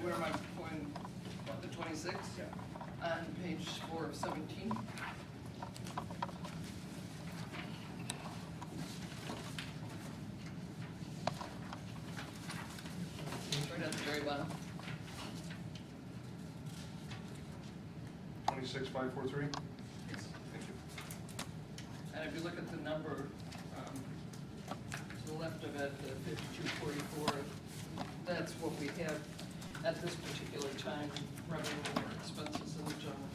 Where am I going? What, the 26? Yeah. On page 4 of 17. Right at the very bottom. 26543. Yes. Thank you. And if you look at the number, to the left of it, the 5244, that's what we have at this particular time, revenue or expenses in the general.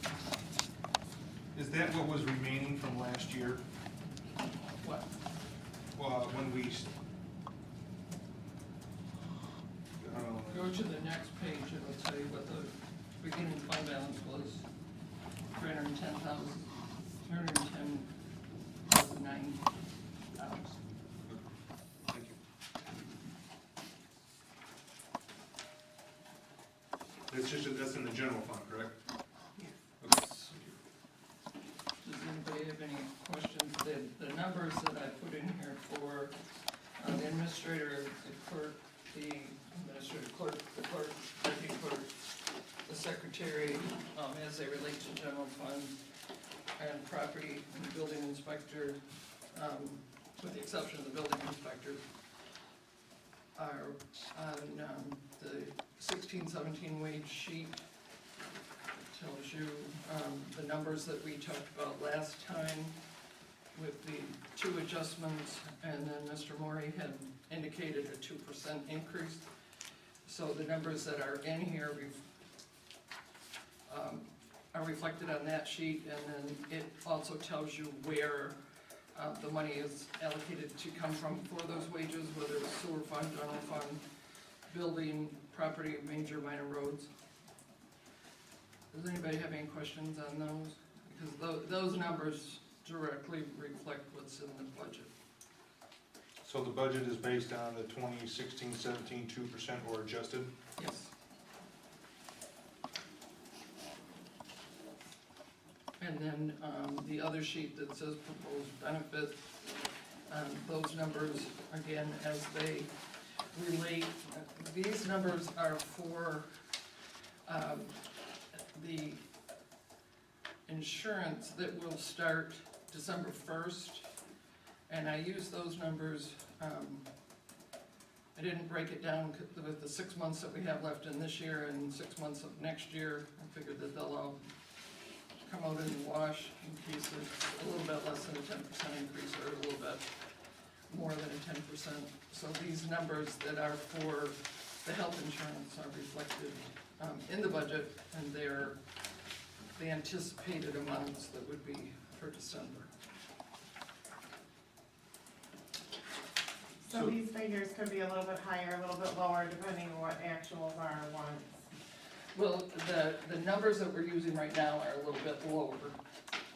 Is that what was remaining from last year? What? When we, Go to the next page, it'll tell you what the beginning fund balance was, $310,009. thank you. That's in the general fund, correct? Yes. Okay. Does anybody have any questions? The numbers that I put in here for the administrator, the clerk, the administrative clerk, the clerk, deputy clerk, the secretary, as they relate to general fund and property and building inspector, with the exception of the building inspector, are on the 16-17 wage sheet. It tells you the numbers that we talked about last time with the 2 adjustments, and then Mr. Morey had indicated a 2% increase. So the numbers that are in here are reflected on that sheet, and then it also tells you where the money is allocated to come from for those wages, whether it's sewer fund, general fund, building, property, major, minor roads. Does anybody have any questions on those? Because those numbers directly reflect what's in the budget. So the budget is based on the 2016-17 2% or adjusted? Yes. And then the other sheet that says proposed benefit, those numbers, again, as they relate, these numbers are for the insurance that will start December 1st, and I use those numbers, I didn't break it down with the 6 months that we have left in this year and 6 months of next year. I figured that they'll all come out in the wash in case there's a little bit less than a 10% increase or a little bit more than a 10%. So these numbers that are for the health insurance are reflected in the budget, and they're the anticipated amounts that would be for December. So these figures could be a little bit higher, a little bit lower, depending on what actuals are once. Well, the numbers that we're using right now are a little bit lower.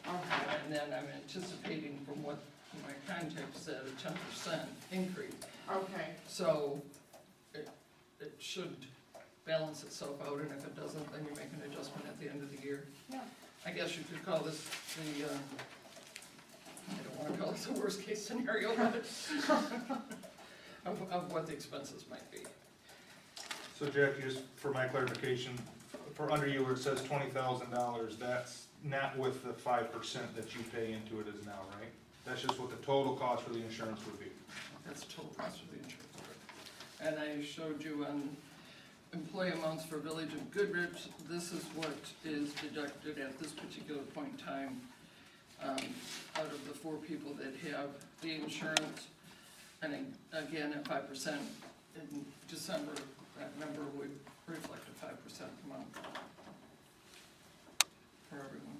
Okay. And then I'm anticipating from what my contact said, a 10% increase. Okay. So it should balance itself out, and if it doesn't, then you make an adjustment at the end of the year. Yeah. I guess you could call this the, I don't wanna call this a worst case scenario, but of what the expenses might be. So Jackie, just for my clarification, for under you where it says $20,000, that's not with the 5% that you pay into it as now, right? That's just what the total cost for the insurance would be. That's the total cost of the insurance. And I showed you on employee amounts for Village of Goodrich. This is what is deducted at this particular point in time out of the 4 people that have the insurance. And again, at 5% in December, that number would reflect a 5% amount for everyone.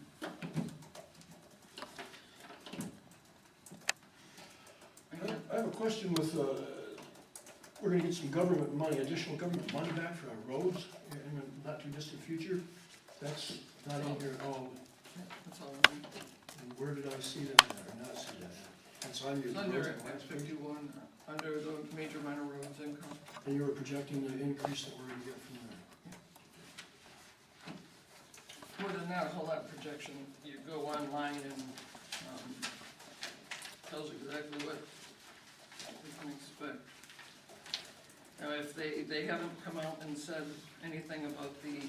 I have a question with, we're gonna get some government money, additional government money back for our roads in the not too distant future. That's not in here at all. That's all. And where did I see that or not see that? It's on your. It's under X 51, under the major minor roads income. And you were projecting the increase that we're gonna get from there. More than that, a whole lot of projection. You go online and tells you exactly what you can expect. Now, if they haven't come out and said anything about the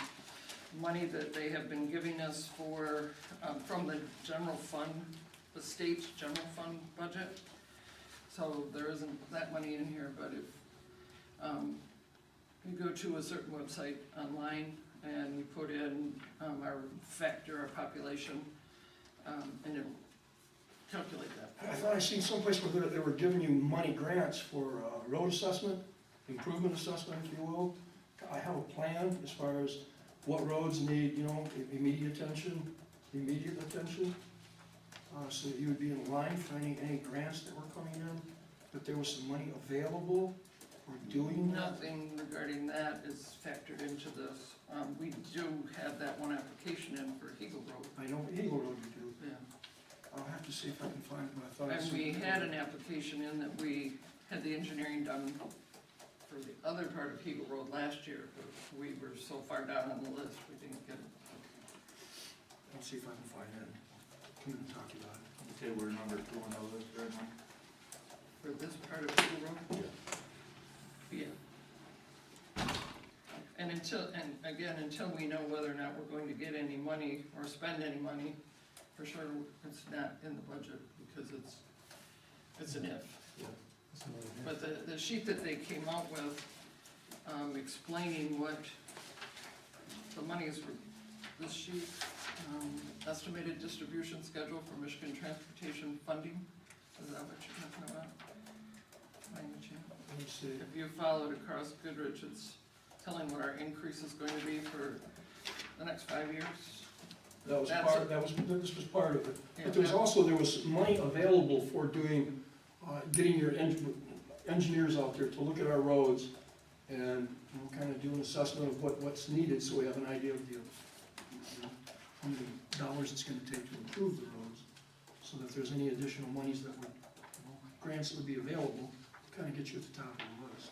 money that they have been giving us for, from the general fund, the state's general fund budget. So there isn't that money in here, but if, you go to a certain website online and you put in, our factor, our population, and it'll calculate that. I thought I seen someplace where they were giving you money grants for road assessment, improvement assessment, if you will. I have a plan as far as what roads need, immediate attention, so that you would be in line for any grants that were coming in, but there was some money available for doing that. Nothing regarding that is factored into this. We do have that one application in for Eagle Road. I know Eagle Road you do. Yeah. I'll have to see if I can find it, but I thought I And seen we it. had an application in that we had the engineering done for the other part of Eagle Road last year, but we were so far down on the list, we didn't get it. I'll see if I can find it. Come and talk about it. Okay, we're number 2 on the list right now. For this part of Eagle Road? Yeah. And until we know whether or not we're going to get any money or spend any money, for sure, it's not in the budget, because it's an if. But the sheet that they came out with, explaining what the monies were, this sheet, estimated distribution schedule for Michigan transportation funding, is that what you're talking about? By any chance? Let me see. If you followed across Goodrich, it's telling what our increase is going to be for the next 5 years. That was That's part, this was part of it. Yeah, But there was money available for doing, getting your engineers out there to look at our roads and, kind of do an assessment of what's needed, so we have an idea of how many dollars it's gonna take to improve the roads, so that if there's any additional monies that would, grants that would be available, kind of get you at the top of the list.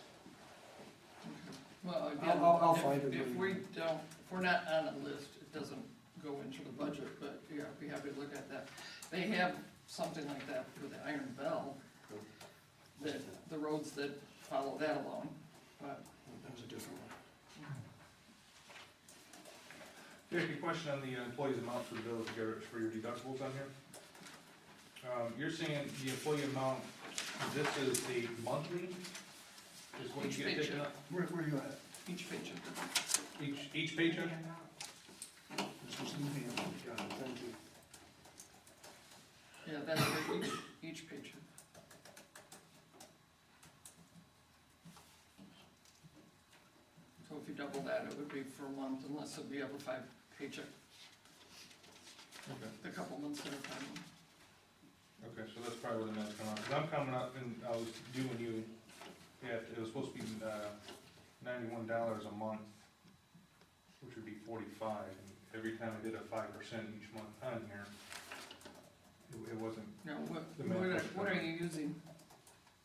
Well, again, I'll find it. if we're not on a list, it doesn't go into the budget, but yeah, I'd be happy to look at that. They have something like that for the Iron Bell, that, the roads that follow that along, but. That was a different one. Jake, a question on the employees' amount for the village garage for your deductibles on here. You're saying the employee amount, this is the monthly? Is what Each you get taken paycheck. up? Where are you at? Each paycheck. Each paycheck? This was in hand. Got it, thank you. Yeah, that's for each paycheck. So if you double that, it would be for a month, unless we have a 5 paycheck, Okay. a couple months at a time. Okay, so that's probably where the math's coming out, because I'm coming up and I was doing you, it was supposed to be, $91 a month, which would be 45, and every time I did a 5% each month on here, it wasn't, Now, The math what are you using?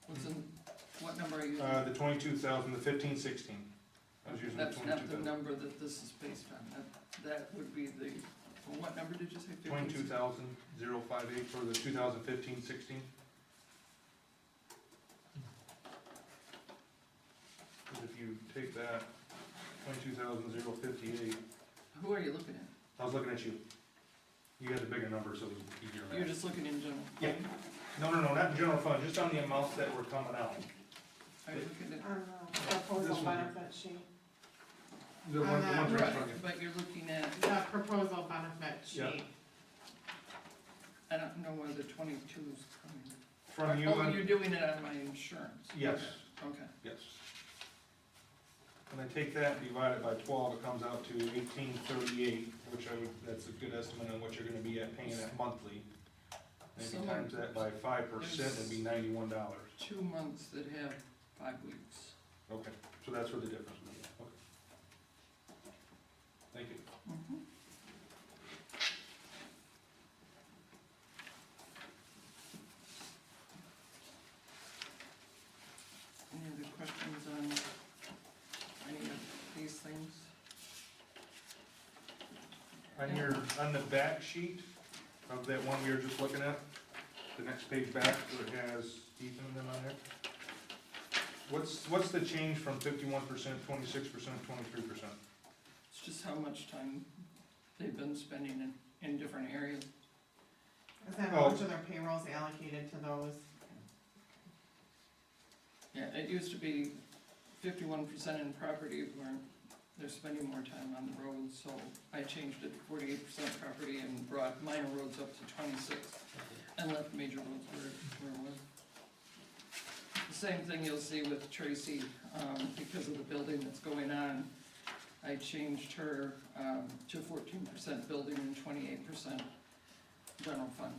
What number are you using? the 22,000, the 1516. I was using the That's not the 22,000. number that this is based on, that would be the, well, what number did you say? 22,058 for the 2015-16. If you take that, 22,058, Who are you looking at? I was looking at you. You had the bigger number, so it was easier. You're just looking in general? Yeah. No, not in general fund, just on the amounts that were coming out. Are you looking at, Proposal This one here. benefit sheet. The one, the ones right in front of you. but you're looking at, The proposal benefit Yeah. sheet. I don't know where the 22 is coming. From you, Oh, on- you're doing it on my insurance? yes, Okay. yes. When I take that and divide it by 12, it comes out to 1838, which that's a good estimate on what you're gonna be at paying that monthly. And if you So- times that by 5%, it'd be $91. 2 months that have 5 weeks. Okay, so that's where the difference would be, okay. Thank you. Mhm. Any other questions on any of these things? On the back sheet of that one we were just looking at, the next page back, where it has Ethan and them on there, What's the change from 51%, 26%, 23%? It's just how much time they've been spending in different areas. Is that how much of their payrolls allocated to those? Yeah, it used to be 51% in property where they're spending more time on the roads, so I changed it to 48% property and brought minor roads up to 26 and left major roads where it was. The same thing you'll see with Tracy, because of the building that's going on. I changed her to 14% building and 28% general fund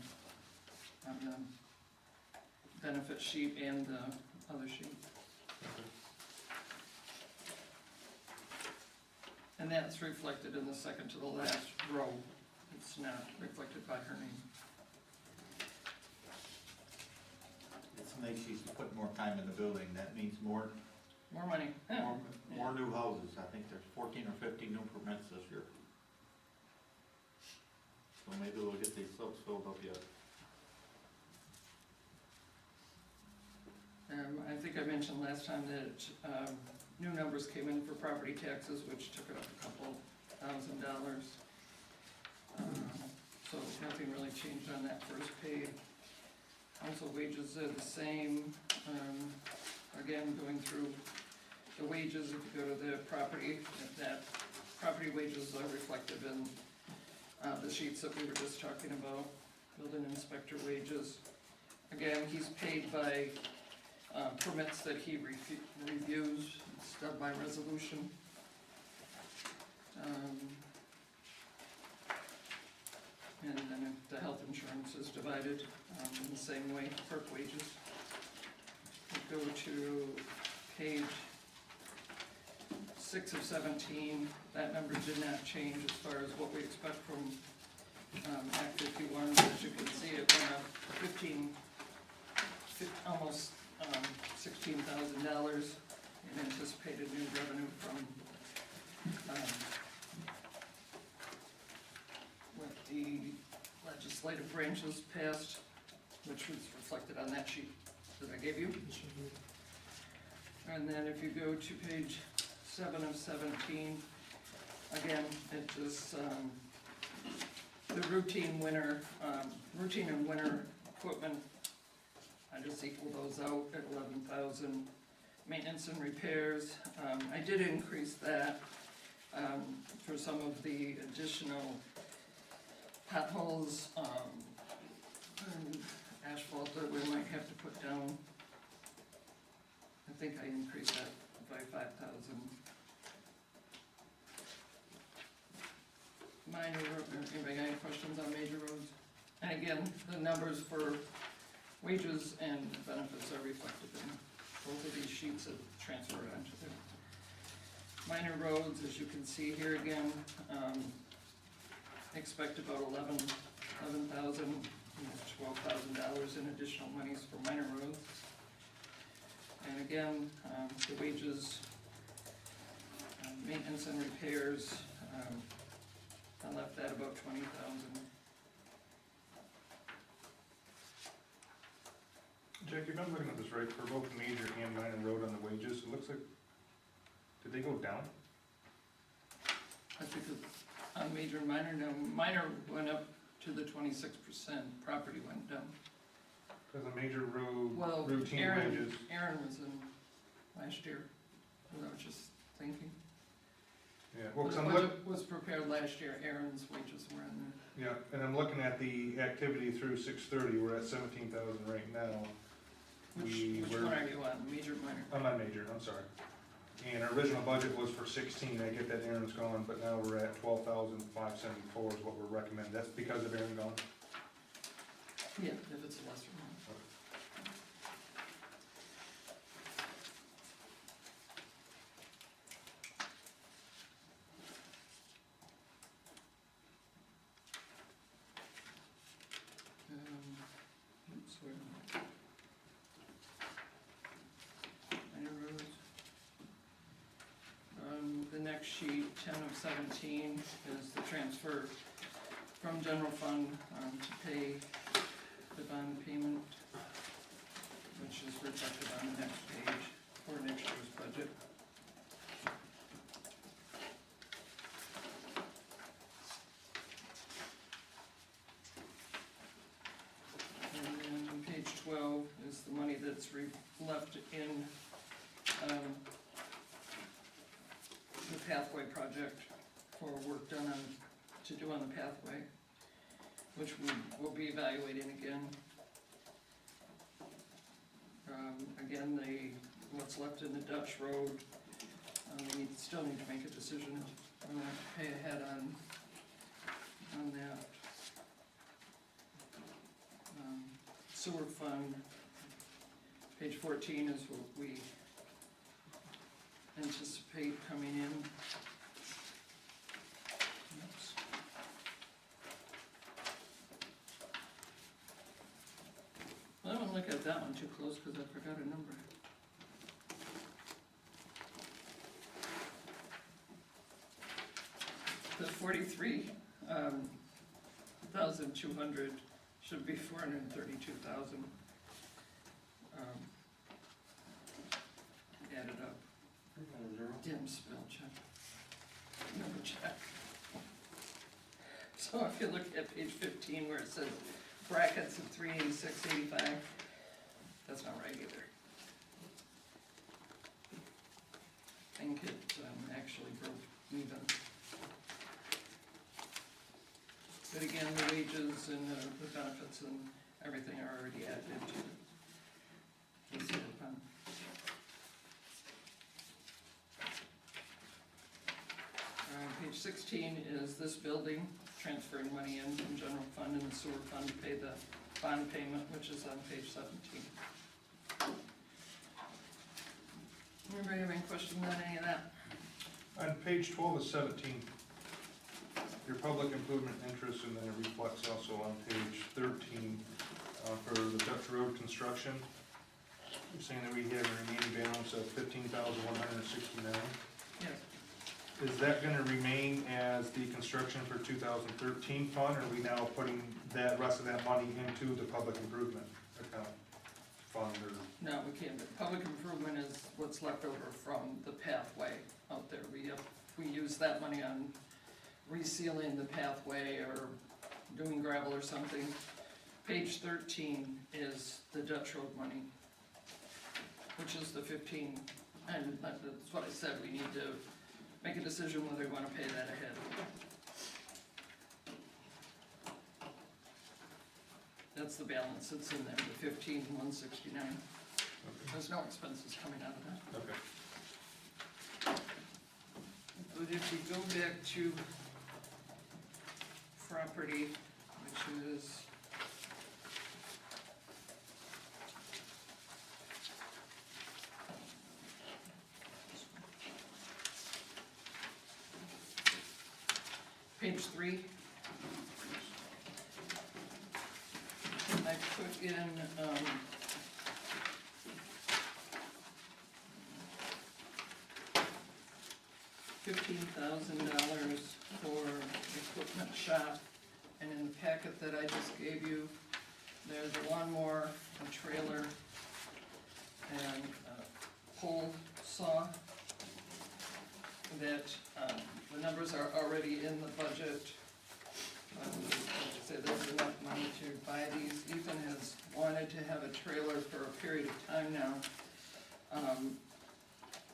on the benefit sheet and the other sheet. And that's reflected in the second to the last row. It's not reflected by her name. It's nice she's putting more time in the building, that means more, More money. more new houses, I think there's 14 or 15 new permits this year. So maybe we'll get these slopes filled up yet. I think I mentioned last time that new numbers came in for property taxes, which took it up a couple $1,000. So nothing really changed on that first page. Also, wages are the same. Again, going through the wages, if you go to the property, that property wages are reflected in the sheets that we were just talking about, building inspector wages. Again, he's paid by permits that he reviews, it's done by resolution. And then the health insurance is divided in the same way, per wages. We go to page 6 of 17, that number did not change as far as what we expect from Act 51. As you can see, it went up almost $16,000 in anticipated new revenue from what the legislative branches passed, which was reflected on that sheet that I gave you. And then if you go to page 7 of 17, again, it just, the routine and winter equipment, I just equal those out at 11,000. Maintenance and repairs, I did increase that for some of the additional potholes, and asphalt that we might have to put down. I think I increased that by 5,000. Minor, anybody got any questions on major roads? And again, the numbers for wages and benefits are reflected in both of these sheets that transferred onto there. Minor roads, as you can see here again, expect about $11,000, almost $12,000 in additional monies for minor roads. And again, the wages, maintenance and repairs, I left that about $20,000. Jack, if I'm looking at this right, for both major and minor road on the wages, it looks like, did they go down? That's because on major and minor, no, minor went up to the 26%, property went down. Because the major road Well, routine Aaron wages, was in last year, what I was just thinking. yeah, well, The 'cause I'm looking, budget was prepared last year, Aaron's wages were in yeah, and I'm looking at the activity through 6/30, we're at 17,000 right now. there. We Which were- one are you on, major, minor? I'm not major, I'm sorry. And our original budget was for 16, I get that Aaron's gone, but now we're at 12,574 is what we're recommending, that's because of Aaron gone? Yeah, if it's a lesser one. Oops, wait a minute. Minor roads. The next sheet, 10 of 17, is the transfer from general fund to pay the bond payment, which is reflected on the next page, for next year's budget. And then on page 12 is the money that's left in the pathway project for work done on, to do on the pathway, which we will be evaluating again. Again, what's left in the Dutch Road, we still need to make a decision. We're gonna have to pay ahead on that. Sewer fund, page 14 is what we anticipate coming in. Oops. I don't look at that one too close because I forgot a number. The 43,200 should be 432,000. Added up. Dim spell check. Number check. So if you look at page 15 where it says brackets of 386.85, that's not right either. I think it actually broke even. But again, the wages and the benefits and everything are already added into the sewer fund. Page 16 is this building, transferring money in from general fund and the sewer fund to pay the bond payment, which is on page 17. Anybody have any questions on any of that? On page 12 of 17, your public improvement interest, and then it reflects also on page 13 for the Dutch Road construction. You're saying that we have a remaining balance of $15,169. Yes. Is that gonna remain as the construction for 2013 fund, or are we now putting that rest of that money into the public improvement account fund, or? No, we can't. Public improvement is what's left over from the pathway out there. We use that money on resealing the pathway or doing gravel or something. Page 13 is the Dutch Road money, which is the 15, and that's what I said, we need to make a decision whether we want to pay that ahead. That's the balance that's in there, the 15,169. There's no expenses coming out of that. Okay. But if you go back to property, which is page 3, I put in $15,000 for equipment shop, and in the packet that I just gave you, there's a lawnmower, a trailer, and a pole saw. That the numbers are already in the budget. Like I said, there's enough money to buy these. Ethan has wanted to have a trailer for a period of time now.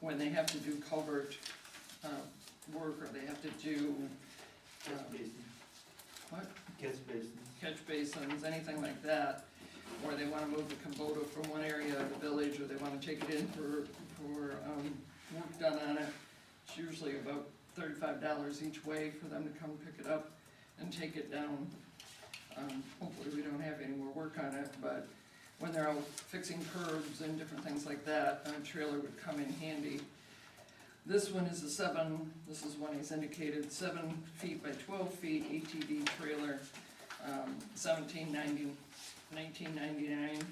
When they have to do culvert work, or they have to do what? Catch basins, anything like that, or they wanna move the Kubota from one area of the village, or they wanna take it in for work done on it. It's usually about $35 each way for them to come pick it up and take it down. Hopefully we don't have any more work on it, but when they're out fixing curbs and different things like that, a trailer would come in handy. This one is this is one he's indicated, 7 feet by 12 feet ATV trailer, $19.99.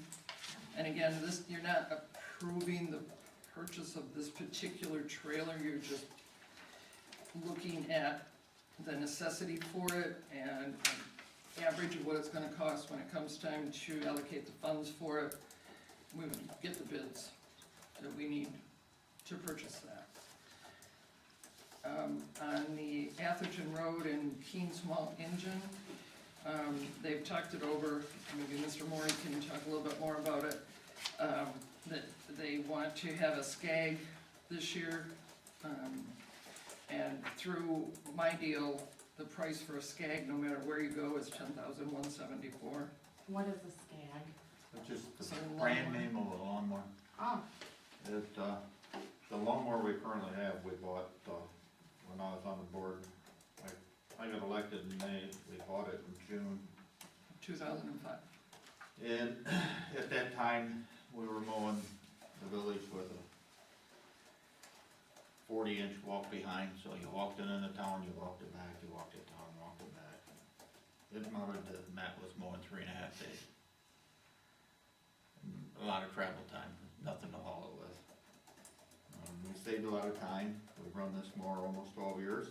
And again, this, you're not approving the purchase of this particular trailer, you're just looking at the necessity for it and average of what it's gonna cost when it comes time to allocate the funds for it. We would get the bids that we need to purchase that. On the Atherton Road and Keene Small Engine, they've talked it over, maybe Mr. Moore can talk a little bit more about it. That they want to have a SCAG this year, and through my deal, the price for a SCAG, no matter where you go, is $10,174. What is a SCAG? It's just the So brand lawnmower. name of the lawnmower. Oh, It, the lawnmower we currently have, we bought, when I was on the board. I got elected in May, we bought it in June. 2005. And at that time, we were mowing the village with a 40-inch walk behind, so you walked it into town, you walked it back, you walked it down, walked it back. It amounted to, Matt was mowing 3.5 days. And a lot of travel time, nothing to haul it with. We saved a lot of time, we've run this mower almost 12 years.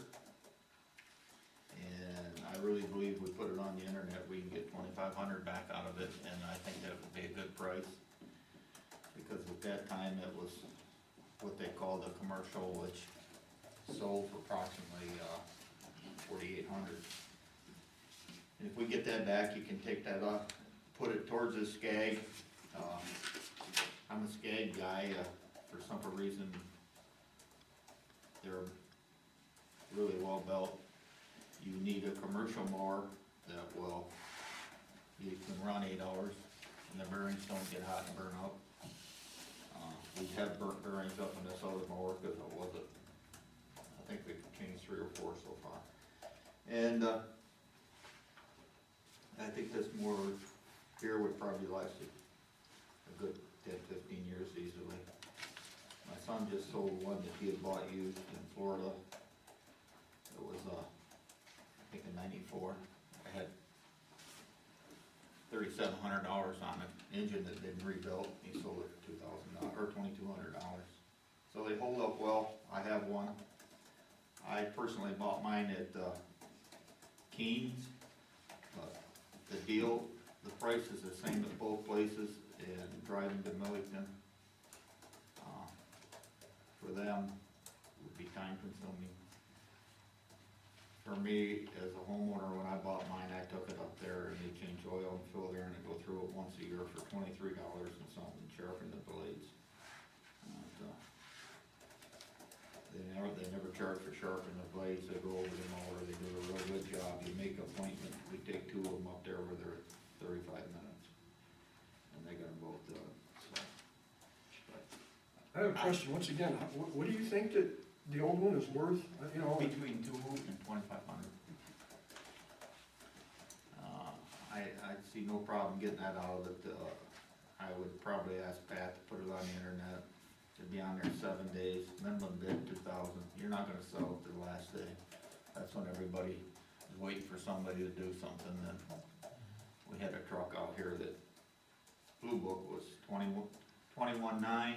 And I really believe we put it on the internet, we can get $2,500 back out of it, and I think that would be a good price. Because at that time, it was what they call the commercial, which sold for approximately $4,800. And if we get that back, you can take that off, put it towards the SCAG. I'm a SCAG guy, for some reason, they're really well built. You need a commercial mower that will, you can run 8 hours, and the bearings don't get hot and burn up. We have burnt bearings up in this other mower because it wasn't, I think we've changed 3 or 4 so far. And I think this mower here would probably last a good 10, 15 years easily. My son just sold one that he had bought used in Florida. It was, I think in '94. I had $3,700 on it, engine that they'd rebuilt. He sold it for $2,000 or $2,200. So they hold up well. I have one. I personally bought mine at Keene's. The deal, the price is the same at both places, and driving to Millington for them would be time consuming. For me, as a homeowner, when I bought mine, I took it up there and they change oil and fill there and I go through it once a year for $23 and something, sharpen the blades. They never charge for sharpening the blades, they go over the mower, they do a real good job. You make an appointment, we take 2 of them up there where they're 35 minutes. And they got them both done, so. I have a question, once again, what do you think that the old one is worth, you know? Between 2 and 2,500. I see no problem getting that out of it. I would probably ask Pat to put it on the internet. It'd be on there 7 days, minimum bid 2,000. You're not gonna sell it to the last day. That's when everybody is waiting for somebody to do something. And we had a truck out here that Blue Book was 21.9.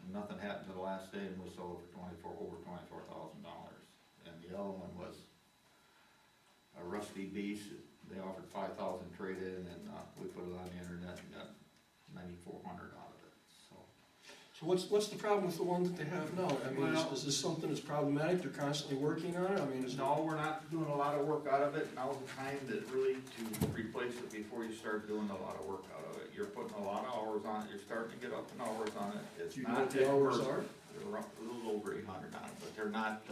And nothing happened to the last day, and we sold it for over $24,000. And the other one was a rusty beast. They offered 5,000 trade-in, and we put it on the internet and got 9,400 out of it. So what's the problem with the one that they have now? I mean, Well- is this something that's problematic, they're constantly working on it? I mean, is No, we're not doing a lot of work out of it. Now's the time that really to replace it before you start doing a lot of work out of it. You're putting a lot of hours on it, you're starting to get up in hours on it. It's do you know not what the hours that- are? They're a little over 800 on it, but they're not,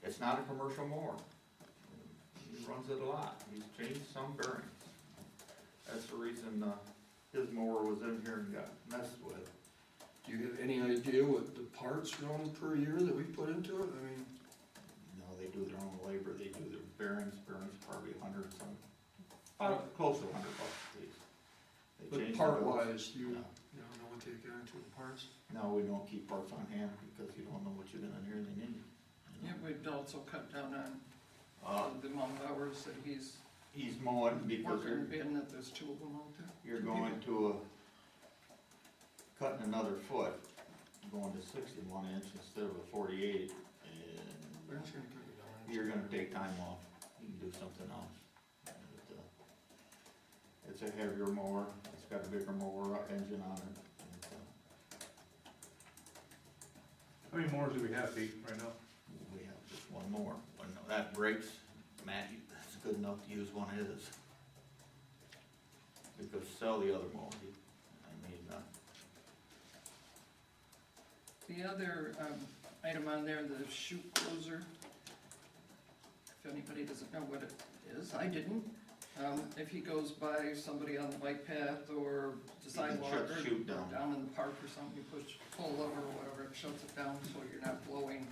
it's not a commercial mower. He runs it a lot. He's changed some bearings. That's the reason, his mower was in here and got messed with. Do you have any idea what the parts run per year that we put into it? I mean, No, they do their own labor, they do their bearings probably 100 some, close to $100 a piece. They but change the part belts. wise, do you No. know what they got into the parts? No, we don't keep parts on hand because you don't know what you're gonna nearly need. You Yeah, know? we'd also cut down on Uh, the amount of hours that he's he's mowing because working, being that there's 2 of them out there. you're 2 going people. to cutting another foot, going to 61 inch instead of a 48, They're and just gonna cut it down. you're gonna take time off. You can do something else. But, it's a heavier mower. It's got a bigger mower engine on it. And, How many more do we have, Pete, right now? We have just one more. When that breaks, Matt, that's good enough to use one of his. Because sell the other mower, The other, item on there, the chute closer. If anybody doesn't know what it is, I didn't. If he goes by somebody on the bike path or the You can sidewalk shut the or chute down. down in the park or something, you pull over or whatever, it shuts it down so you're not blowing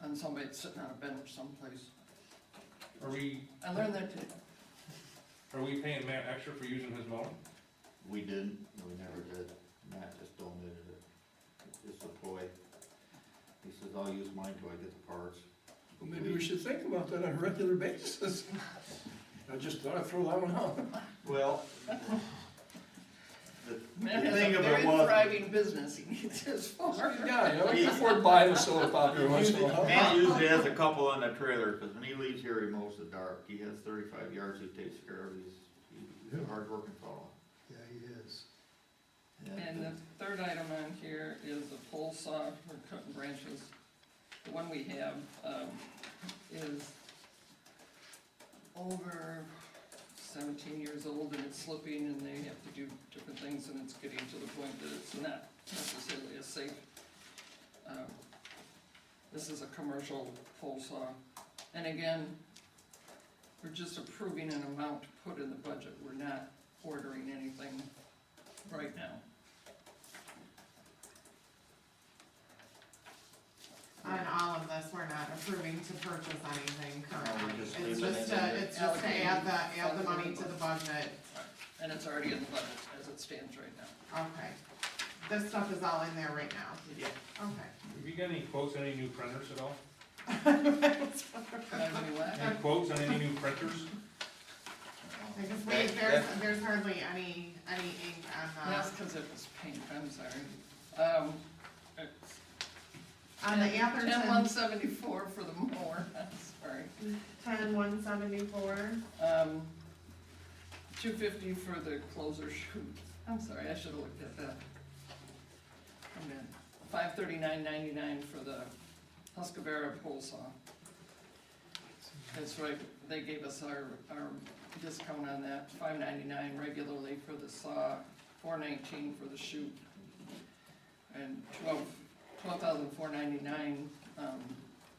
on somebody that's sitting on a bench someplace. Are we I learned that today. paying Matt extra for using his mower? we didn't, we never did. Matt just donated it. It's just a toy. He says, I'll use mine till I get the parts. Maybe we should think about that on a regular basis. I just thought I'd throw that one out. Well, the Matt has thing a of very it was, thriving business, he needs his farm. Yeah, you know, you can afford buying a soda pop every once in a while. Matt usually has a couple on the trailer, cause when he leaves here, he mows the dark. He has 35 yards he takes care of. He's a hard-working fellow. Yeah, he is. And the third item on here is a pole saw for cutting branches. The one we have, is over 17 years old and it's slipping and they have to do different things and it's getting to the point that it's not necessarily a safe. This is a commercial pole saw. And again, we're just approving an amount to put in the budget. We're not ordering anything right now. On all of this, we're not approving to purchase anything currently. just It's leaving just it to, in there. it's just to add the money to the budget. And it's already in the budget as it stands right now. Okay. This stuff is all in there right now. Yeah. Okay. Have you got any quotes on any new printers at all? Anyway, Any quotes on any new printers? Because there's hardly any ink on that's because it was paint, I'm sorry. It's on the Atherton 10,174 for the mower, sorry. 10,174. 250 for the closer chute. I'm sorry, I should have looked at that. I'm in. $539.99 for the Husqvarna pole saw. That's right, they gave us our discount on that, $5.99 regularly for the saw, $4.19 for the chute, and $12,499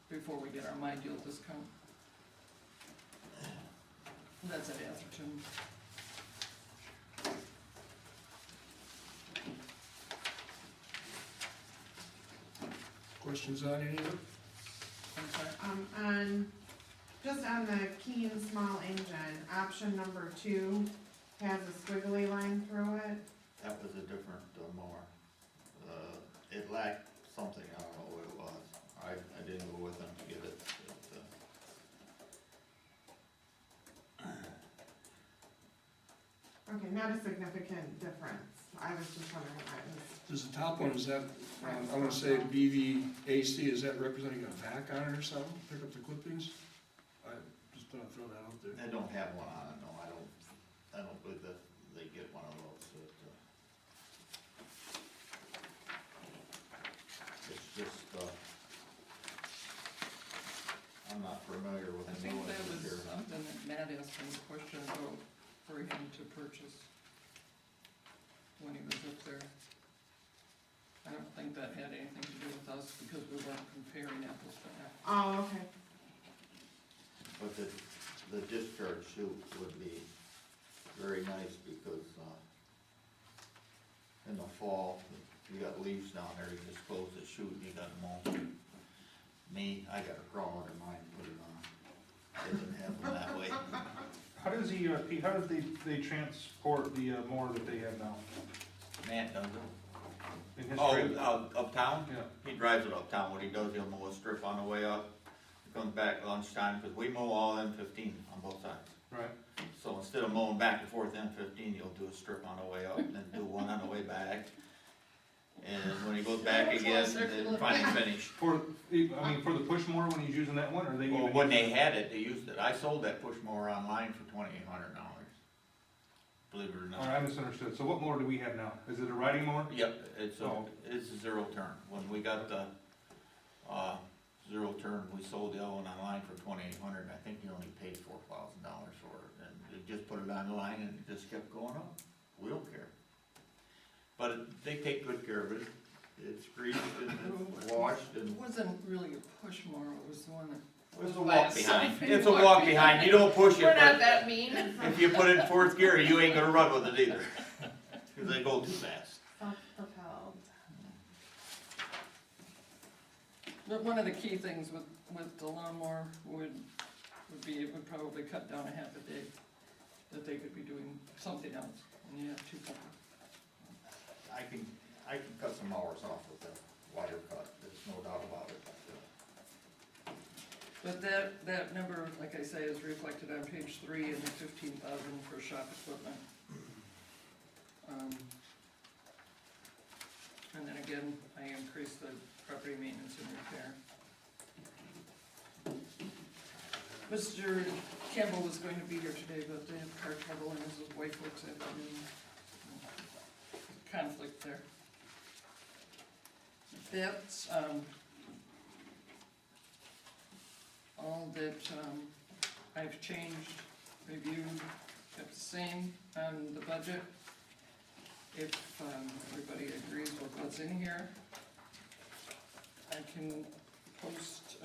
before we get our My Deal discount. That's at Atherton. Questions on any of it? I'm sorry. Just on the Keen small engine, option number 2 has a squiggly line through it. That was a different mower. It lacked something, I don't know what it was. I didn't go with them to get it. Okay, not a significant difference. I was just wondering if that was. Does the top one, is that, I wanna say BVAC, is that representing a vac on it or something? Pick up the clippings? I just thought I'd throw that out there. I don't have one on it, no, I don't believe that they get one of those. It's just, I'm not familiar with I the think new that ones was here. something that Matt asked him a question about for him to purchase when he was up there. I don't think that had anything to do with us because we weren't comparing apples to apples. Oh, okay. But the discharge chute would be very nice because, in the fall, you got leaves down there, you just close the chute and you got them all. Me, I got a crawler in mine, put it on. They didn't have them that way. How does he, Pete, how does they transport the mower that they have now? Matt does it. In his Oh, trailer? uptown? Yeah. He drives it uptown, what he does, he'll mow a strip on the way up, he comes back lunchtime, cause we mow all M15 on both sides. Right. So instead of mowing back and forth M15, you'll do a strip on the way up, and then do one on the way back. And when he goes back again, then finally finish. For the push mower when he's using that one, or they Well, even? when they had it, they used it, I sold that push mower online for $2,800. believe it or All right, I not. misunderstood. So what mower do we have now? Is it a riding mower? Yep, it's Oh. it's a zero turn. When we got the, zero turn, we sold the other one online for $2,800. I think you only paid $4,000 for it, and we just put it online and it just kept going up. We don't care. But they take good care of it. It's greased and it's washed and. It wasn't really a push mower, it was the one that. It's a walk behind. It's a walk behind. You don't push it, We're not but that mean. if you put it in fourth gear, you ain't gonna run with it either. Cause they go too fast. Self-propelled. But one of the key things with the lawnmower would be, it would probably cut down a half a day, that they could be doing something else, and you have two people. I can cut some hours off with the wire cut, there's no doubt about it. But that number, like I say, is reflected on page 3 in the 15,000 for shop equipment. And then again, I increased the property maintenance and repair. Mr. Campbell was going to be here today, but they have car trouble and his wife works at conflict there. That's, all that, I've changed, reviewed, kept the same on the budget. If, everybody agrees with what's in here, I can post,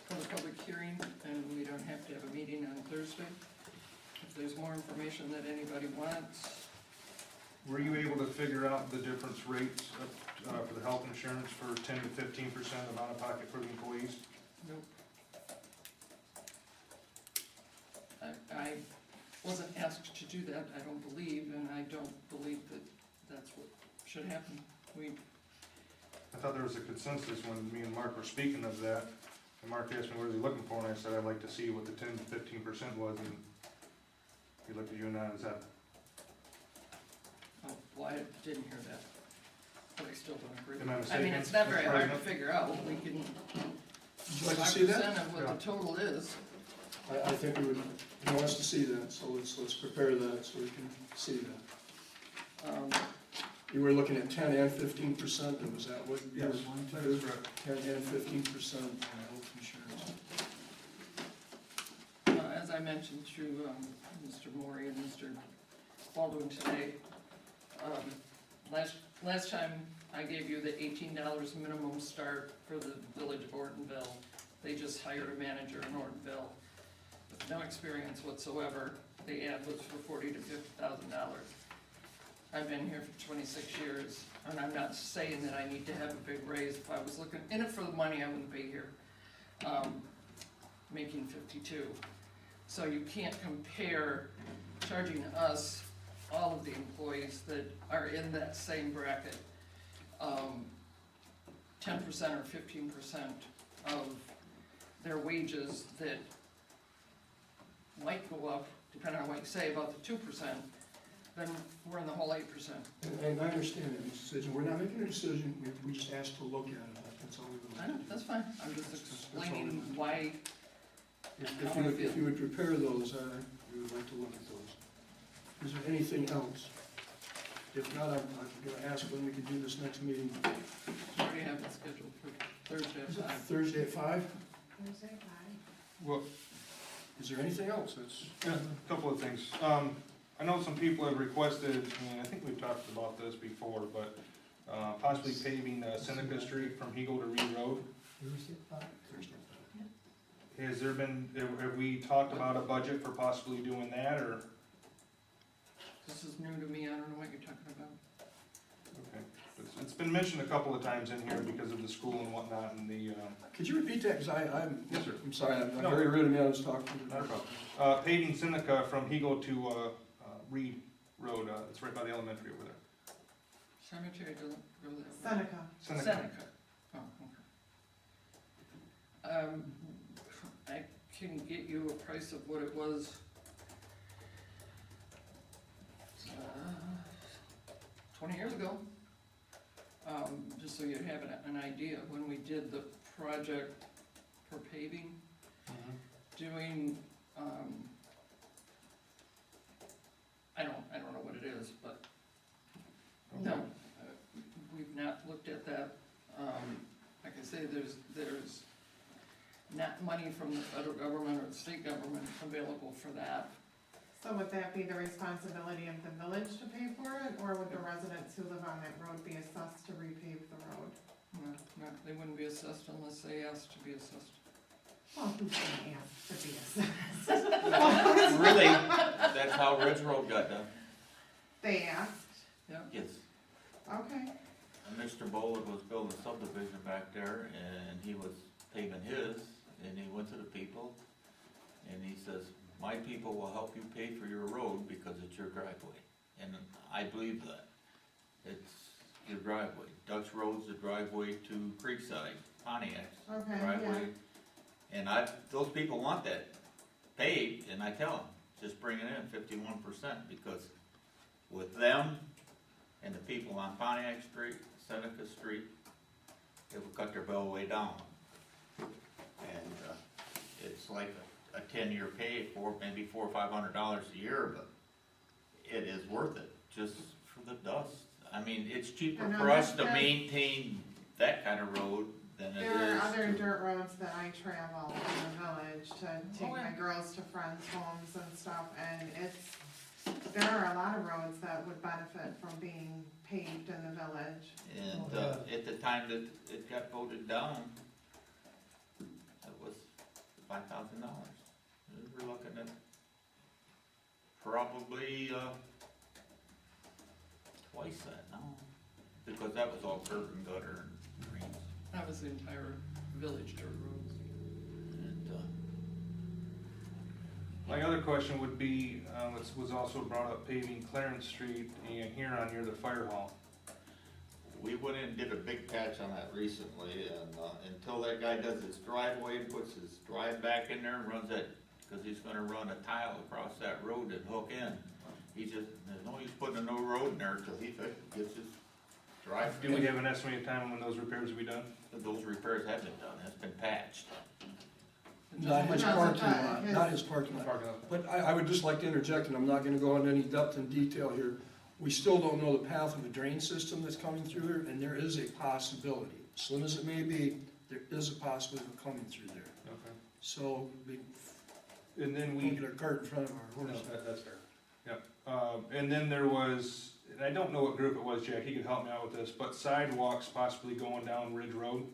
for the public hearing, and we don't have to have a meeting on Thursday. If there's more information that anybody wants, Were you able to figure out the difference rates for the health insurance for 10 to 15% of out-of-pocket for the employees? nope. I wasn't asked to do that, I don't believe, and I don't believe that that's what should happen. I thought there was a consensus when me and Mark were speaking of that, and Mark asked me what is he looking for, and I said I'd like to see what the 10 to 15% was, and he looked at you and I, is that, Oh, well, I didn't hear that, but I still don't agree. Am I I mean, mistaken, it's not very Mr. hard to President? figure out, we can, Would you like to see that? 5% of what Yeah. the total is. I think we would, he wants to see that, so let's prepare that so we can see that. You were looking at 10 and 15%, and was that what you were Yes, wanting to that do? is correct. 10 and 15% on health insurance. As I mentioned through Mr. Maury and Mr. Baldwin today, last time I gave you the $18 minimum start for the village of Ortonville. They just hired a manager in Ortonville with no experience whatsoever. The ad was for $40,000 to $50,000. I've been here for 26 years, and I'm not saying that I need to have a big raise. If I was looking in it for the money, I wouldn't be here, making 52. So you can't compare charging us, all of the employees that are in that same bracket, 10% or 15% of their wages that might go up, depending on what you say about the 2%, then we're in the whole 8%. And I understand that decision, we're not making a decision, we just asked to look at it, that's all we I want. know, that's fine, I'm just explaining why. If you would prepare those, we would like to look at those. Is there anything else? If not, I'm gonna ask when we can do this next meeting. We already have it scheduled for Thursday at 5. Thursday at 5? Thursday, 5. Well, Is there anything else that's? yeah, a couple of things. I know some people have requested, and I think we've talked about this before, but possibly paving Seneca Street from Eagle to Reed Road. Thursday at 5. Has there been, have we talked about a budget for possibly doing that, or? This is new to me, I don't know what you're talking about. Okay, it's been mentioned a couple of times in here because of the school and whatnot, and the, Could you repeat that, because I'm, Yes, sir. I'm sorry, I'm No. very rude of me, I was talking. not a problem. Paving Seneca from Eagle to Reed Road, it's right by the elementary over there. Cemetery doesn't go that way. Seneca. Seneca. Oh, okay. I can get you a price of what it was 20 years ago, just so you'd have an idea. When we did the project for paving, doing I don't know what it is, but, no, we've not looked at that. Like I say, there's not money from the federal government or the state government available for that. So would that be the responsibility of the village to pay for it, or would the residents who live on that road be assessed to repave the road? No, they wouldn't be assessed unless they asked to be assessed. Well, who's gonna ask to be assessed? Really, that's how Ridge Road got done. They asked, Yes. okay. And Mr. Boland was building a subdivision back there, and he was paving his, and he went to the people, and he says, my people will help you pay for your road because it's your driveway. And I believe that. It's your driveway. Dutch Road's the driveway to Creekside, Pontiac's Okay, driveway. And those people want that paved, and I tell them, just bring it in 51%, because with them and the people on Pontiac Street, Seneca Street, it will cut their bill way down. And it's like a 10-year pay for maybe $400 or $500 a year, but it is worth it just for the dust. I mean, it's cheaper I know, for us to that's- maintain that kind of road than it is. There are other to- dirt roads that I travel in the village to take Oh, yeah. my girls to friends' homes and stuff, and there are a lot of roads that would benefit from being paved in the village. And at the time that it got voted down, it was $5,000. We're looking at probably twice that now, because that was all curb and gutter and greens. That was the entire village dirt roads. And My other question would be, was also brought up paving Clarence Street and Huron near the fire hall. we went in and did a big patch on that recently, and until that guy does his driveway, puts his drive back in there and runs that, because he's gonna run a tile across that road and hook in. There's no use putting a new road in there till he gets his drive. Do we have an estimated time when those repairs will be done? Those repairs have been done, it's been patched. Not his No, parking but lot, his- not his parking lot. Parking lot. But I would just like to interject, and I'm not gonna go into any depth and detail here. We still don't know the path of the drain system that's coming through here, and there is a possibility, slim as it may be, there is a possibility of coming through there. Okay. So, we And then don't we, get our cart in front of our no, horse. that's fair. Yep. And then there was, and I don't know what group it was, Jack, he could help me out with this, but sidewalks possibly going down Ridge Road.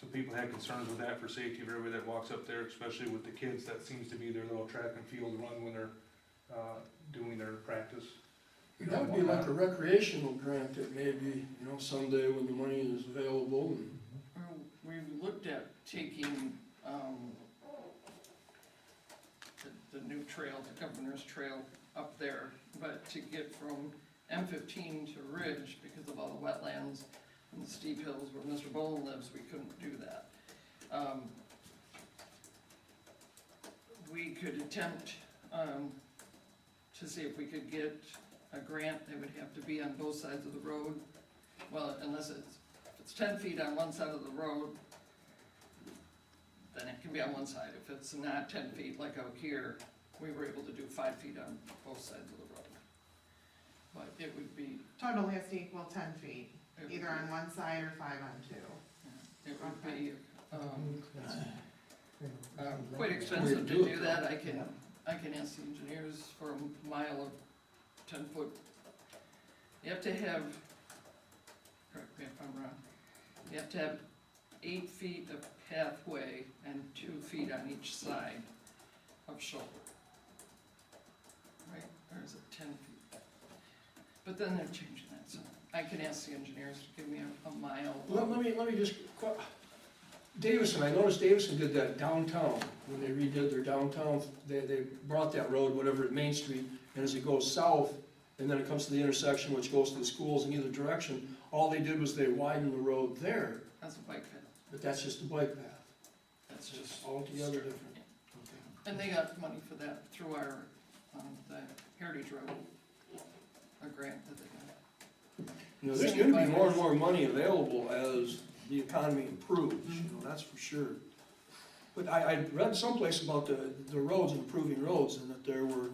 So people had concerns with that for safety of everybody that walks up there, especially with the kids. That seems to be their little track and field run when they're doing their practice. That would be like a recreational grant that maybe, someday when the money is available and. We looked at taking, the new trail, the Governor's Trail up there, but to get from M15 to Ridge, because of all the wetlands and the steep hills where Mr. Boland lives, we couldn't do that. We could attempt, to see if we could get a grant. They would have to be on both sides of the road. Well, unless it's 10 feet on one side of the road, then it can be on one side. If it's not 10 feet like out here, we were able to do 5 feet on both sides of the road. But it would be, Total has to equal 10 feet, it would either be- on one side or 5 on 2. It would be, quite Way expensive to to do it, do that. I can ask the engineers for a mile of 10-foot. You have to have, correct me if I'm wrong, you have to have 8 feet of pathway and 2 feet on each side of shoulder. Right, or is it 10 feet? But then they're changing that, so I can ask the engineers to give me a mile. Let me just, Davison, I noticed Davison did that downtown, when they redid their downtown, they brought that road, whatever, Main Street, and as it goes south, and then it comes to the intersection, which goes to the schools in either direction, all they did was they widened the road there, That's a bike path, but that's just a bike path. that's It's just. altogether different. And they got money for that through our, the Heritage Road, a grant that they got. There's gonna be more and more money available as the economy improves, that's for sure. But I read someplace about the roads, improving roads, and that there were,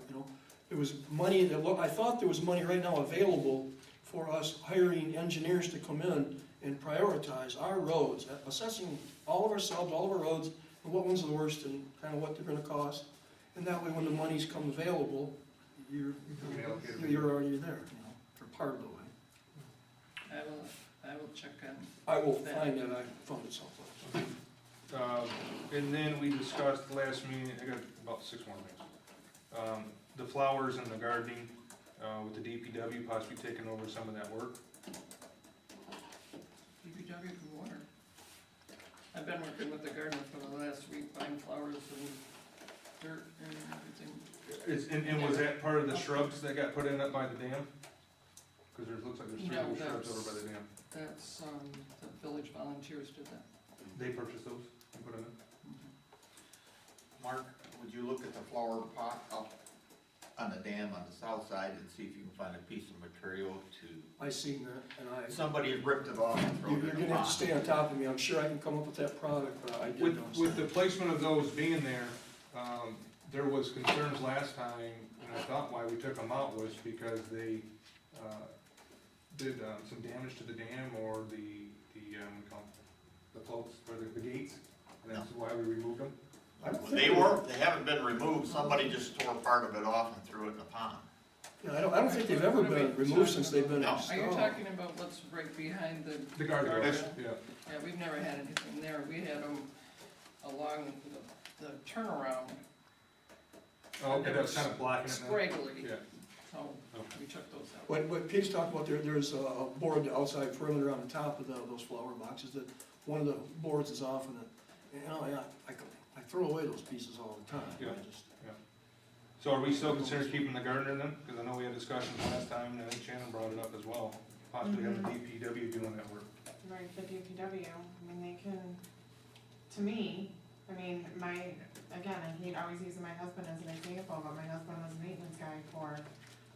there was money that, I thought there was money right now available for us hiring engineers to come in and prioritize our roads, assessing all of our subs, all of our roads, and what ones are the worst and kind of what they're gonna cost. And that way, when the monies come available, you're already there, you know, for part of the way. I will check on, I will find that, I found it someplace. And then we discussed last meeting, I got about 6 more minutes. The flowers and the gardening, with the DPW possibly taking over some of that work. DPW for water. I've been working with the gardener for the last week, buying flowers and dirt and everything. And was that part of the shrubs that got put in up by the dam? Cause looks like there's 3 No, little shrubs that's- over by the dam. That's, the village volunteers did that. They purchased those and put them in? Mark, would you look at the flower pot up on the dam on the south side and see if you can find a piece of material to, I seen that, and somebody had ripped it off and thrown you're it in gonna the have to pot. stay on top of me, I'm sure I can come up with that product, but I did With notice the that. placement of those being there, there was concerns last time, and I thought why we took them out was because they, did, some damage to the dam or we call them the floats, or the gates, and that's why we removed them. I don't They think they haven't been removed, somebody just tore part of it off and threw it in the pond. Yeah, I don't think they've ever been removed since they've been No. Are installed. you talking about what's right behind the? The guardrail, guardrail? yeah. Yeah, we've never had anything there. We had them along the turnaround, Oh, okay, that was kind of blocking it now. scraggly, Yeah. so Okay. we took those out. What Pete's talking about, there's a board outside perimeter on the top of those flower boxes, that one of the boards is off, and you know, I throw away those pieces all the time. Yeah. I just- So are we still considering keeping the gardener then? Because I know we had discussions last time, and I think Shannon brought it up as well, possibly having the DPW doing that work. Right, the DPW, I mean, they can, to me, I mean, again, I hate always using my husband as an example, but my husband was a maintenance guy for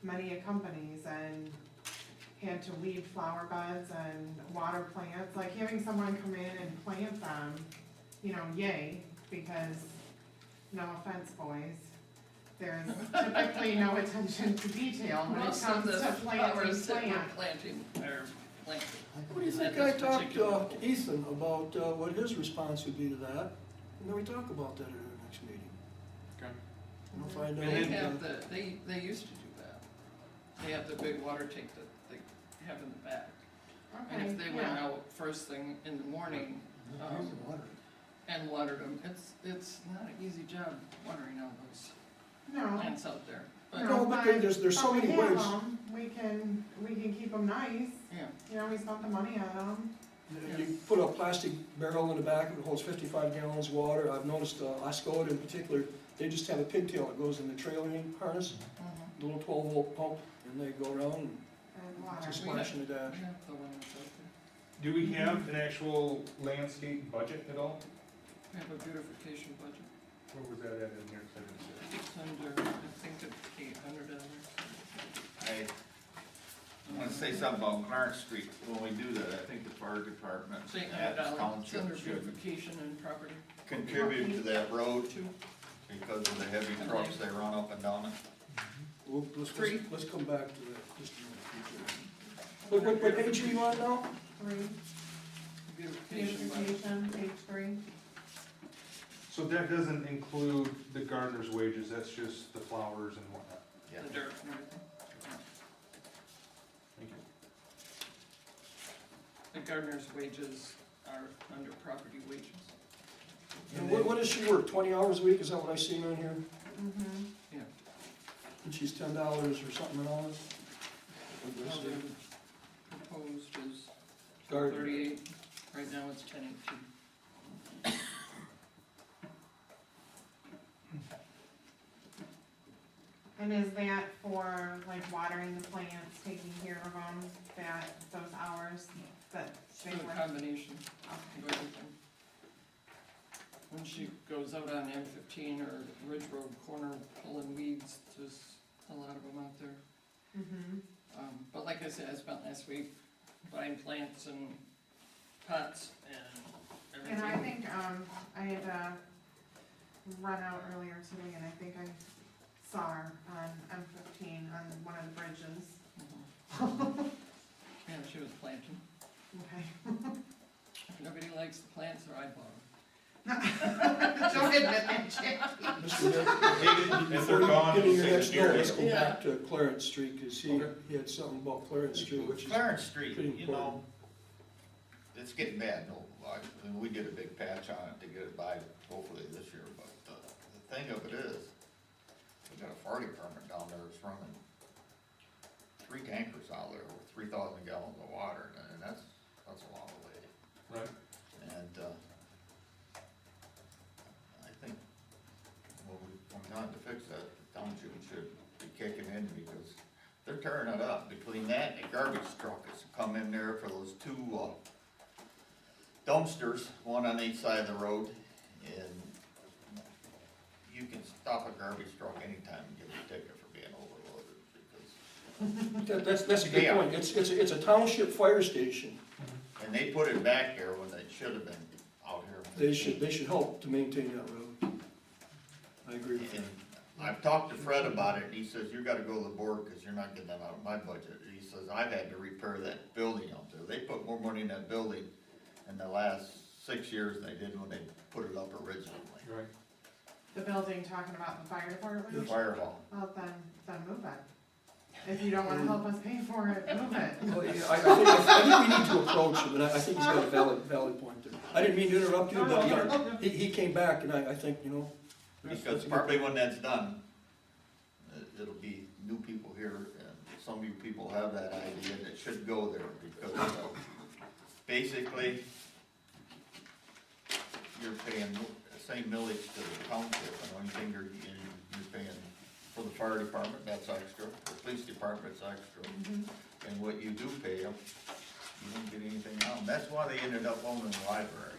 many companies and had to weed flower beds and water plants, like having someone come in and plant them, you know, yay, because, no offense, boys, there's typically no attention to detail when it Most comes of the to planting flowers that we're plants. planting are planted. What do you think At I this talked particular- to Ethan about what his response would be to that? And then we talk about that at our next meeting. Okay. And I'll find out. They have they used to do that. They have the big water tank that they have in the back. And if they went Yeah. out first thing in the morning, and watered them, it's not an easy job watering all those No. plants out there. But, No, but there's so but we many have ways. 'em. We can keep them nice, yeah, you know, we spent the money on them. You put a plastic barrel in the back, it holds 55 gallons of water. I've noticed Oscoda in particular, they just have a pigtail that goes in the trailing harness, mhm. a little 12-volt pump, and they go around and And water. just We splash in the We dash. have the one that's out there. Do we have an actual landscape budget at all? We have a beautification budget. Where was that at in here? 'Cause I didn't see it. It's under, I think it's $800. I wanna say something about Clarence Street, when we do that, I think the fire department, It's $800. Adams It's under Township should beautification and property contribute to that road too. because of the heavy trucks they run up and down it. Let's come back to that just a minute. What page are you on now? 3, Beautification budget. beautification, page 3. So that doesn't include the gardener's wages, that's just the flowers and whatnot. The dirt and everything. Thank you. The gardener's wages are under property wages. And what does she work, 20 hours a week, is that what I see on here? Mm-hmm. Yeah. And she's $10 or something an hour? Well, the proposed is Garden. 38, right now it's 10.18. And is that for like watering the plants, taking care of them, those hours that they It's a work? combination of everything. When she goes out on M15 or Ridge Road corner pulling weeds, there's a lot of them out there. Mm-hmm. But like I said, I spent last week buying plants and pots and And I everything. think, I had, run out earlier today and I think I SAR on M15 on one of the bridges. Yeah, she was planting. Okay. If nobody likes the plants, or I bought them. Don't admit that, Jackie. Mr. Mayor, If they're gone, Getting your take next the note, deer. let's go Yeah. back to Clarence Street, because Okay. he had something about Clarence Street, which is Clarence Street, pretty you know, it's getting bad, no, I mean, we did a big patch on it to get it by hopefully this year, but, the thing of it is, we got a fire department down there that's running 3 tankers out there with 3,000 gallons of water, and that's a long way. Right. And, I think, when we come down to fix that, the township should be kicking in because they're tearing it up. Between that and the garbage truck has come in there for those 2, dumpsters, one on each side of the road, and you can stop a garbage truck anytime and give a ticket for being overloaded, because, That's a good Yeah. point. It's a township fire station. and they put it back there when they should have been out here. They should help to maintain that road. I agree with you. And I've talked to Fred about it, and he says, you gotta go to the board, cause you're not getting that out of my budget. He says, I've had to repair that building up there. They put more money in that building in the last 6 years than they did when they put it up originally. Right. The building talking about the fire The department? firewall. Well, then move it. If you don't wanna help us pay for it, move it. Well, yeah, I think we need to approach him, and I think he's got a valid point there. I didn't mean to interrupt you, but yeah, he came back, and I think, you know. Because probably when that's done, it'll be new people here, and some of you people have that idea that it should go there, because, basically, you're paying the same millage to the township, and the only thing you're paying for the fire department, that's extra, the police department's extra, and what you do pay them, you don't get anything out, and that's why they ended up owning the library.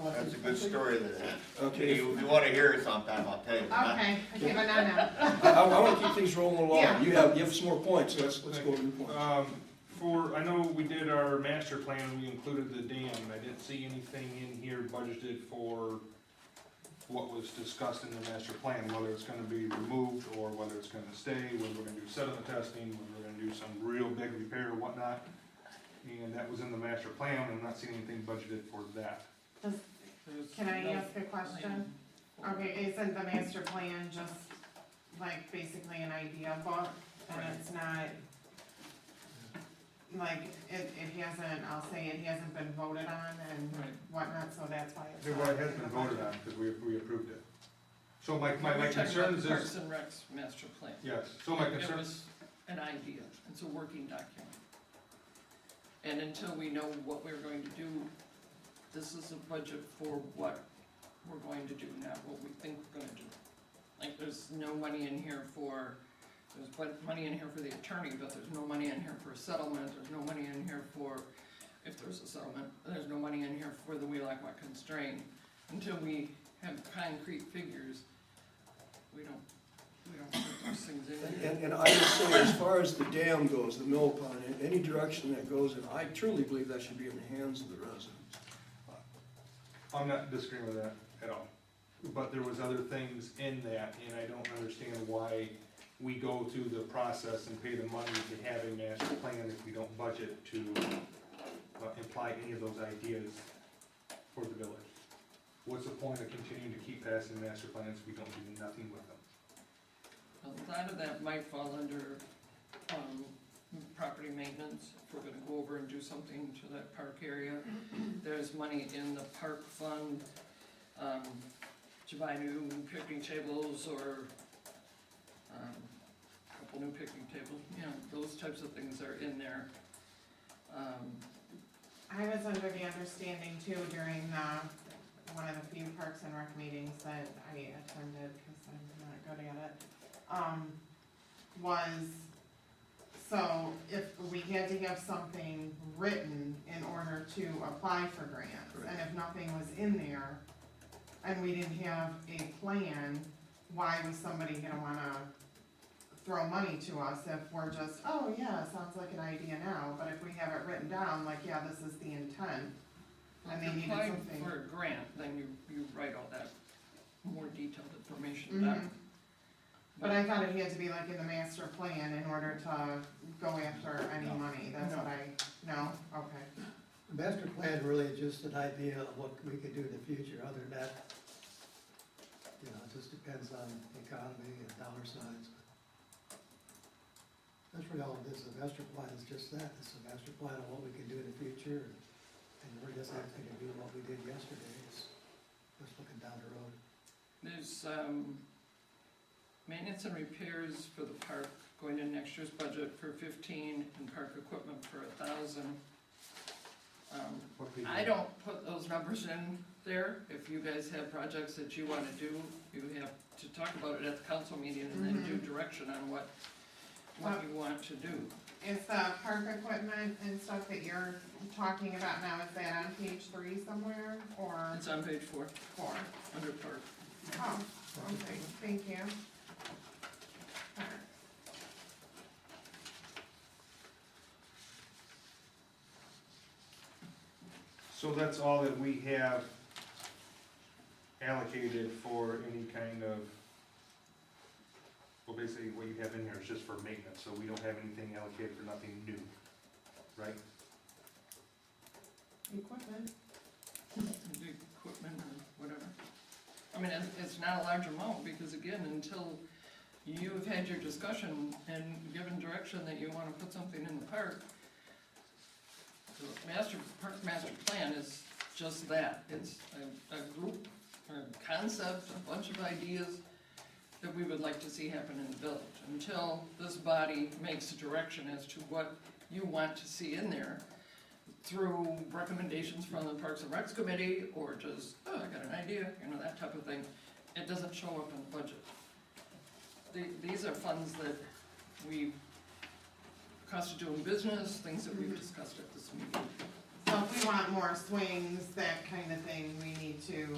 That's a good story to that. Okay. If you wanna hear it sometime, I'll tell you. Okay, but not now. I wanna keep things rolling along. Yeah. You have some more points, so let's go to new points. I know we did our master plan, we included the dam, and I didn't see anything in here budgeted for what was discussed in the master plan, whether it's gonna be removed or whether it's gonna stay, whether we're gonna do sediment testing, whether we're gonna do some real big repair or whatnot. And that was in the master plan, and I'm not seeing anything budgeted for that. Can I ask a question? Okay, isn't the master plan just like basically an idea book? And Right. it's not, like, it hasn't, I'll say it hasn't been voted on and Right. whatnot, so that's why it's. Well, it has been voted on, because we approved it. So my We're talking about concerns the Parks is, and Recs master plan. yes, so my It concern, was an idea, it's a working document. And until we know what we're going to do, this is a budget for what we're going to do, not what we think we're gonna do. Like, there's no money in here for, money in here for the attorney, but there's no money in here for a settlement, there's no money in here for, if there's a settlement, there's no money in here for the Wheelock constraint. Until we have concrete figures, we don't put those things in here. And I would say, as far as the dam goes, the mill pond, in any direction that goes in, I truly believe that should be in the hands of the residents. I'm not disagreeing with that at all. But there was other things in that, and I don't understand why we go through the process and pay the money to have a master plan if we don't budget to imply any of those ideas for the village. What's the point of continuing to keep passing master plans if we don't do nothing with them? A lot of that might fall under, property maintenance, if we're gonna go over and do something to that park area. There's money in the park fund, to buy new picnic tables or, a couple new picnic tables, you know, those types of things are in there. I was under the understanding too during, one of the few Parks and Rec meetings that I attended, cause I'm not good at it, was, so if we had to have something written in order to apply for grants, and if nothing was in there, and we didn't have a plan, why was somebody gonna wanna throw money to us if we're just, oh yeah, sounds like an idea now, but if we have it written down, like, yeah, this is the intent, and they If you needed apply something. for a grant, then you write all that more detailed information back. Mhm. But I thought it had to be like in the master plan in order to go after any money, that's No. what no, okay. The master plan really is just an idea of what we could do in the future, other than that, you know, it just depends on the economy and dollar signs. That's really all it is, the master plan is just that, it's a master plan of what we can do in the future, and we're just asking to do what we did yesterday, it's just looking down the road. There's, maintenance and repairs for the park going in next year's budget for 15, and park equipment for 1,000. What page? I don't put those numbers in there. If you guys have projects that you wanna do, you have to talk about it at the council meeting and then do direction on what you want to do. Is the park equipment and stuff that you're talking about now, is that on page 3 somewhere, or It's on page 4, 4? under park. Oh, okay, thank you. Alright. So that's all that we have allocated for any kind of, well, basically what you have in here is just for maintenance, so we don't have anything allocated for nothing new, right? Equipment, The equipment or whatever. I mean, it's not a large amount, because again, until you've had your discussion and given direction that you wanna put something in the park, the park master plan is just that. It's a group, or a concept, a bunch of ideas that we would like to see happen in the village. Until this body makes a direction as to what you want to see in there, through recommendations from the Parks and Recs Committee, or just, oh, I got an idea, you know, that type of thing, it doesn't show up in the budget. These are funds that we, cost of doing business, things that we've discussed at this meeting. so if we want more swings, that kind of thing, we need to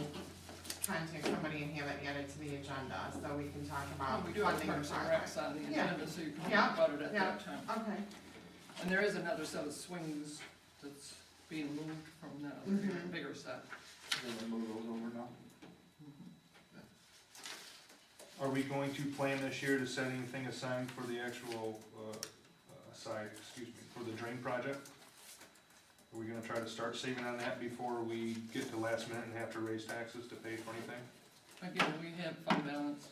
contact somebody and have it added to the agenda, so we can talk about We do have funding the Parks and project. Recs on the Yeah. agenda, so you can Yeah. talk about it at Yeah. that time. Okay, And there is another set of swings that's being moved from the Mhm. bigger set. Then we move those over now. Are we going to plan this year to set anything aside for the actual, for the drain project? Are we gonna try to start saving on that before we get to last minute and have to raise taxes to pay for anything? Again, we have fund balance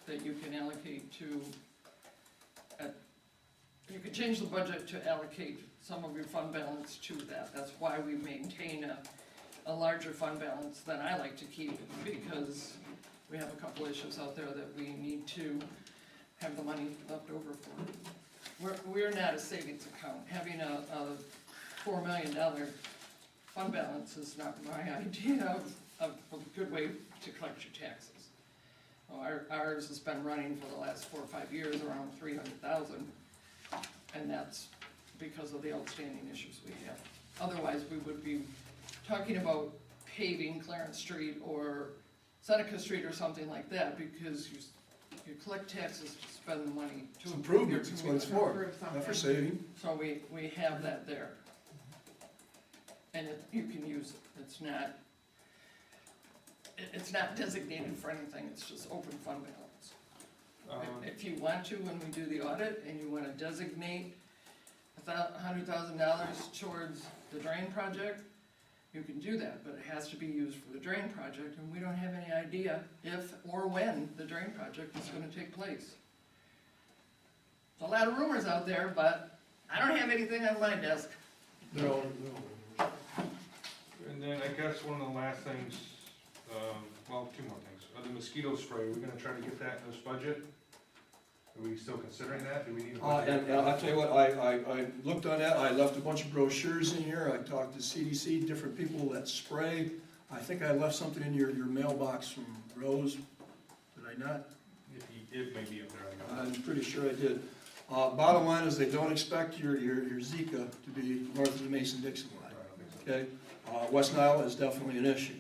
that you can allocate to, you could change the budget to allocate some of your fund balance to that. That's why we maintain a larger fund balance than I like to keep, because we have a couple issues out there that we need to have the money left over for. We're not a savings account. Having a $4 million fund balance is not my idea of a good way to collect your taxes. Well, ours has been running for the last 4 or 5 years around 300,000, and that's because of the outstanding issues we have. Otherwise, we would be talking about paving Clarence Street or Seneca Street or something like that, because you collect taxes to spend the money to It's improve your improvements, it's what it's community. for, approve not for something. saving. So we have that there. And you can use it, it's not designated for anything, it's just open fund balance. If you want to, when we do the audit, and you wanna designate $100,000 towards the drain project, you can do that, but it has to be used for the drain project, and we don't have any idea if or when the drain project is gonna take place. There's a lot of rumors out there, but I don't have anything on my desk. No. And then I guess one of the last things, well, 2 more things. The mosquito spray, we're gonna try to get that in this budget? Are we still considering that? Do we need to? And I'll tell you what, I looked on that, I left a bunch of brochures in here, I talked to CDC, different people that spray. I think I left something in your mailbox from Rose, did I not? It may be up there, I don't know. I'm pretty sure I did. Bottom line is they don't expect your Zika to be north of the Mason-Dixon line, I don't think so. okay? West Nile is definitely an issue.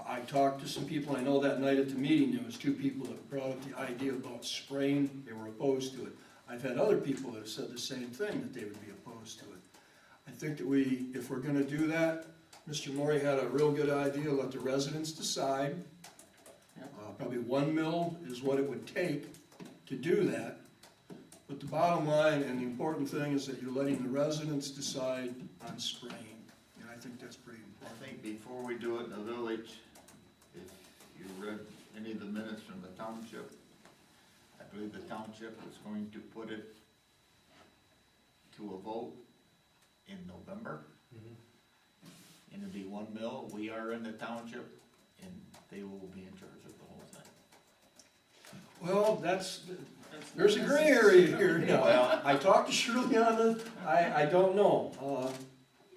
I talked to some people, I know that night at the meeting, there was 2 people that brought up the idea about spraying, they were opposed to it. I've had other people that have said the same thing, that they would be opposed to it. I think that if we're gonna do that, Mr. Maury had a real good idea, let the residents decide. Yep. Probably 1 mil is what it would take to do that. But the bottom line and the important thing is that you're letting the residents decide on spraying. And I think that's pretty I important. think before we do it in the village, if you read any of the minutes from the township, I believe the township is going to put it to a vote in November. And it'll be 1 mil, we are in the township, and they will be in charge of the whole thing. Well, there's a gray area here now. Well- I talked to Shirley on it, I don't know.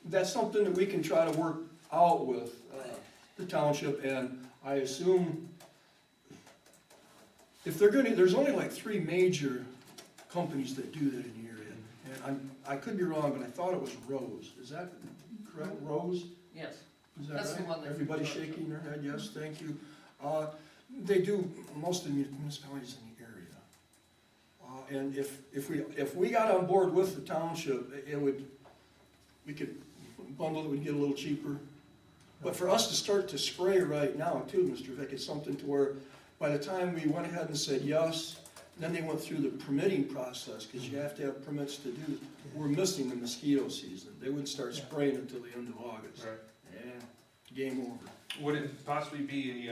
That's something that we can try to work out with the township, and I assume if they're gonna, there's only like 3 major companies that do that in the area. And I could be wrong, but I thought it was Rose. Is that correct, Rose? Yes, Is that That's the right? one that- Everybody shaking their head, yes, thank you. They do most of the municipalities in the area. And if we got on board with the township, we could bundle it, we'd get a little cheaper. But for us to start to spray right now too, Mr. Vick, it's something to where by the time we went ahead and said yes, then they went through the permitting process, because you have to have permits to do this. We're missing the mosquito season. They wouldn't start spraying until the end of August. Right. Yeah, game over. Would it possibly be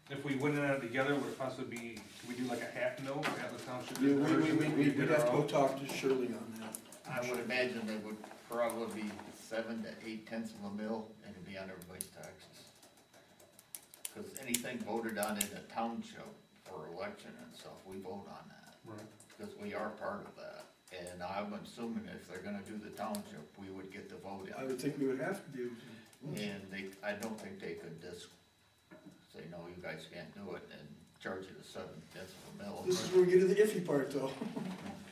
if we went in on it together, would it possibly be, could we do like a half mil at the township? Yeah, we'd have to go talk to Shirley on that. I would imagine they would probably be 7 to 8 tenths of a mil, and it'd be on everybody's taxes. Cause anything voted on in the township for election and stuff, we vote on that, Right. because we are part of that. And I'm assuming if they're gonna do the township, we would get the vote I in. would think we would have to be able to. And I don't think they could just say, no, you guys can't do it, and charge you the 7 tenths of a mil. This is where we get to the iffy part though.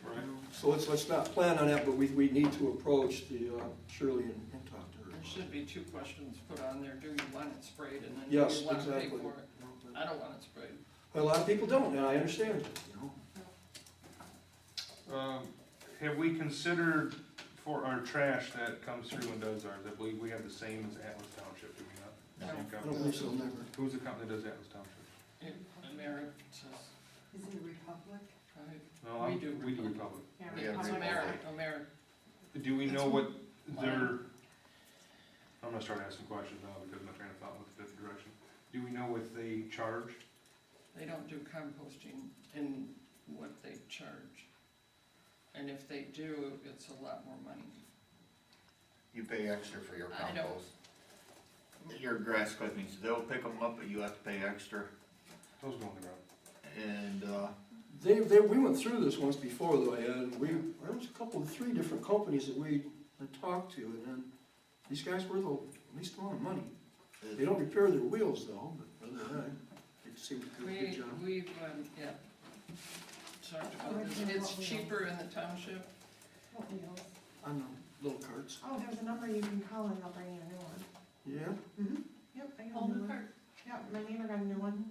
Right. So let's not plan on that, but we need to approach the Shirley and talk to her. there should be 2 questions put on there, do you want it sprayed, and then do Yes, you want to pay exactly. for it? I don't want it sprayed. A lot of people don't, and I understand it, you know. Have we considered for our trash that comes through and does ours, I believe we have the same as Atlas Township, do we not? No. Same I don't company? believe so, never. Who's the company that does Atlas Township? Emeritus, Is it Republic? right? No, We do we do Republic. Yeah, Yeah, Republic. Amerit. Do we know what their, Mine. I'm gonna start asking questions now because my train of thought went a different direction. Do we know what they charge? They don't do composting in what they charge. And if they do, it's a lot more money. You pay extra for your I don't- compost. Your grass clippings, they'll pick them up, but you have to pay extra. Those go in the ground. And, We went through this once before though, Ed, and there was a couple of 3 different companies that we had talked to, and then these guys were the least amount of money. They don't repair their wheels though, but other than that, they seem to do a good job. We've, yeah, talked about this, it's cheaper in the township. What wheels? On the little carts. Oh, there's a number you can call and they'll bring you a new one. Yeah? Mm-hmm, yep, I got a Hold new the one. cart. Yep, my neighbor got a new one.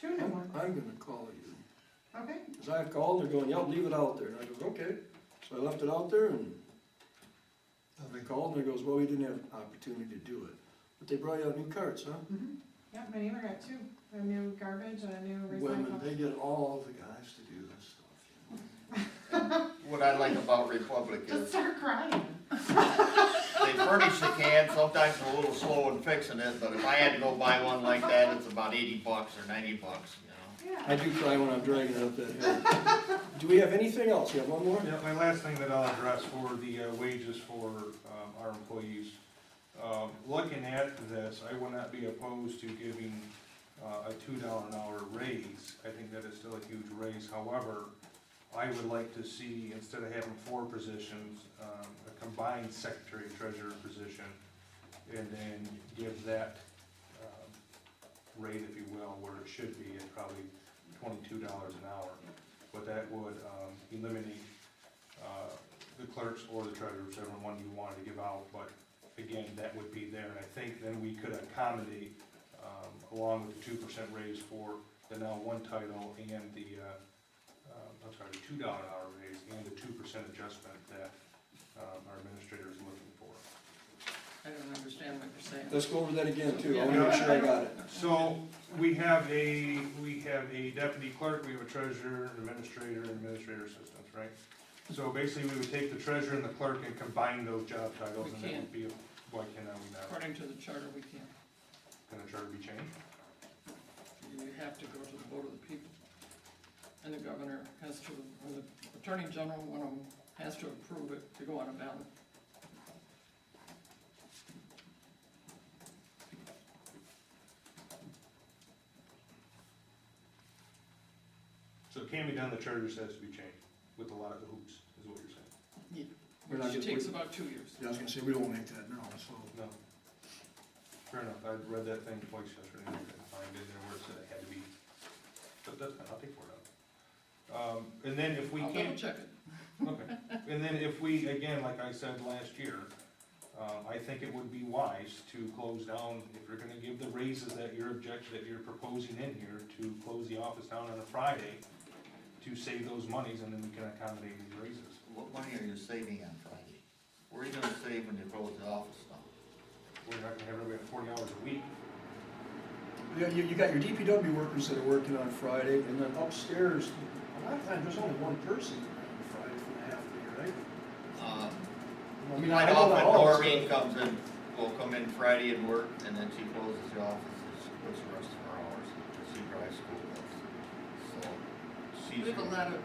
2 new ones, I'm gonna call you. okay? Cause I've called, they're going, yeah, leave it out there, and I go, okay. So I left it out there and they called and they goes, well, we didn't have an opportunity to do it. But they brought out new carts, huh? Mm-hmm. Yep, my neighbor got 2, a new garbage and a new Women, recycle. they get all the guys to do this stuff, you know. what I like about Republic Just is start crying. they furnish the can, sometimes they're a little slow in fixing it, but if I had to go buy one like that, it's about $80 or $90, you know? I do cry when I'm dragging it up that hill. Do we have anything else? You have one more? Yeah, my last thing that I'll address for the wages for our employees. Looking at this, I would not be opposed to giving a $2 an hour raise. I think that is still a huge raise. However, I would like to see, instead of having 4 positions, a combined secretary treasurer position, and then give that rate, if you will, where it should be, at probably $22 an hour. But that would eliminate the clerks or the treasurer, whichever one you wanted to give out. But again, that would be there, and I think then we could accommodate, along with the 2% raise for the now 1 title and the, I'm sorry, the $2 an hour raise and the 2% adjustment that our administrator is looking for. I don't understand what you're saying. Let's go over that again too. I wanna make sure I got it. So, We have a deputy clerk, we have a treasurer, administrator, and administrator assistants, right? So basically, we would take the treasurer and the clerk and combine those job titles, We and that can't. would be, why cannot we not? According to the charter, we can't. Can the charter be changed? You have to go to the vote of the people. And the governor has to, or the attorney general, one of them, has to approve it to go on a ballot. So it can be done, the charter just has to be changed, with a lot of hoops, is what you're saying. We're not Which gonna- takes about 2 years. Yeah, I was gonna say, we don't make that now, so. No. Fair enough, I read that thing twice yesterday, and I couldn't find it there where it said it had to be, but that's fine, I'll take word on it. And then if we I'll double can't, check it. okay, and then if we, again, like I said last year, I think it would be wise to close down, if you're gonna give the raises that you're proposing in here, to close the office down on a Friday, to save those monies, and then we can accommodate these raises. What money are you saving on Friday? Where are you gonna save when you close the office down? We're not gonna have everybody at 40 hours a week. Yeah, you got your DPW workers that are working on Friday, and then upstairs, a lot of times, there's only one person on Friday for the half day, right? I mean, Quite I know often the halls, Noreen but- comes in, will come in Friday and work, and then she closes the office, and she puts the rest of her hours, she drives school bus. So, she's. We have a lot of,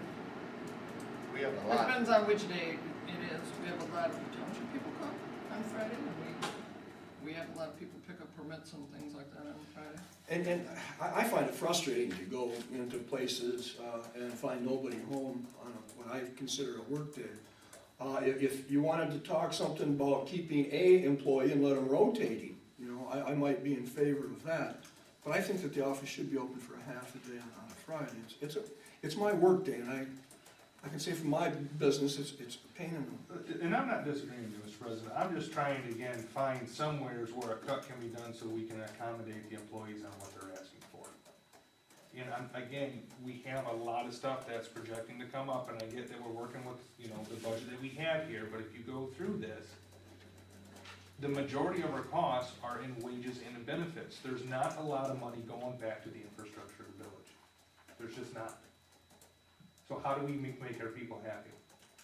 We have a it lot. depends on which day it is. We have a lot of township people come on Friday, and we have a lot of people pick up permits and things like that on Friday. And I find it frustrating to go into places and find nobody home on what I consider a workday. If you wanted to talk something about keeping a employee and let them rotating, I might be in favor of that. But I think that the office should be open for a half a day on a Friday. It's my workday, and I can say from my business, it's a pain in the. And I'm not disagreeing with you, Mr. President, I'm just trying to, again, find somewheres where a cut can be done so we can accommodate the employees on what they're asking for. And again, we have a lot of stuff that's projecting to come up, and I get that we're working with, the budget that we have here, but if you go through this, the majority of our costs are in wages and in benefits. There's not a lot of money going back to the infrastructure of the village. There's just not. So how do we make our people happy?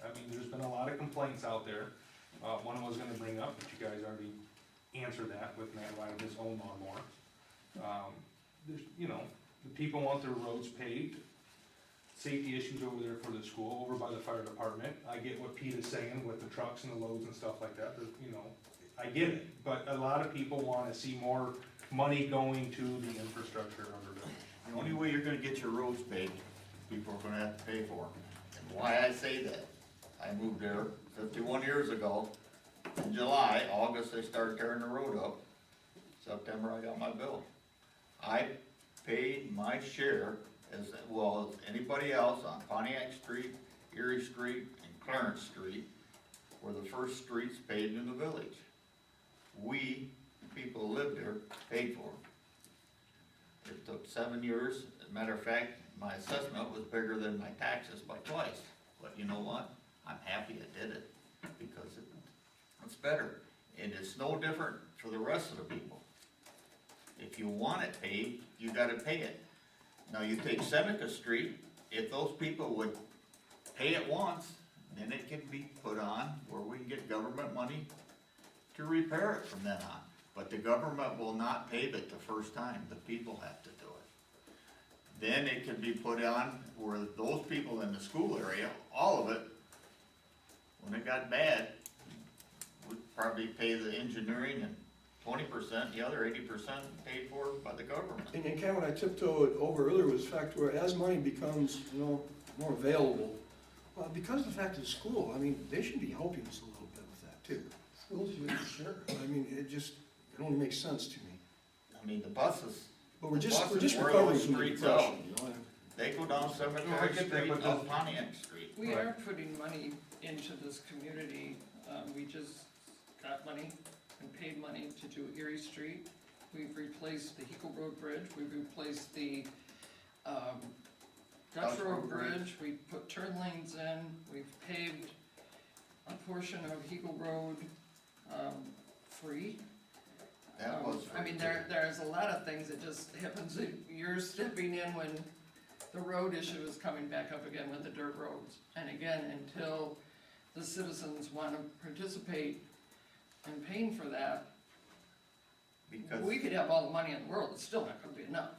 I mean, there's been a lot of complaints out there. One I was gonna bring up, but you guys already answered that with Matt riding his own lawnmower. There's, the people want their roads paved, safety issues over there for the school, over by the fire department. I get what Pete is saying with the trucks and the loads and stuff like that, I get it. But a lot of people wanna see more money going to the infrastructure of our village. The only way you're gonna get your roads paved, people are gonna have to pay for them. And why I say that, I moved there 51 years ago. In July, August, they started tearing the road up. September, I got my bill. I paid my share as well as anybody else on Pontiac Street, Erie Street, and Clarence Street were the first streets paved in the village. We, people who lived there, paid for them. It took 7 years. As a matter of fact, my assessment was bigger than my taxes by twice. But you know what? I'm happy I did it, because it's better. And it's no different for the rest of the people. If you want it paid, you gotta pay it. Now, you take Seneca Street, if those people would pay it once, then it can be put on where we can get government money to repair it from then on. But the government will not pave it the first time, the people have to do it. Then it can be put on where those people in the school area, all of it, when it got bad, would probably pay the engineering and 20%, the other 80% paid for by the government. And kind of what I tiptoed over earlier was the fact where as money becomes, more available, because of the fact of the school, they should be helping us a little bit with that too. Schools use, sure. It only makes sense to me. The buses, But we're just Buses were recovering those from the streets depression, they go down No, I Cemetery get that, Street, but up Pontiac Street. We are putting money into this community. We just got money and paid money to do Erie Street. We've replaced the Hickle Road Bridge, we've replaced the Dutch Road Bridge, we put turn lanes in, we've paved a portion of Hickle Road free. That was I mean, there's a lot of things that just happens, that you're stepping in when the road issue is coming back up again with the dirt roads. And again, until the citizens wanna participate in paying for that, Because we could have all the money in the world, it's still not gonna be enough.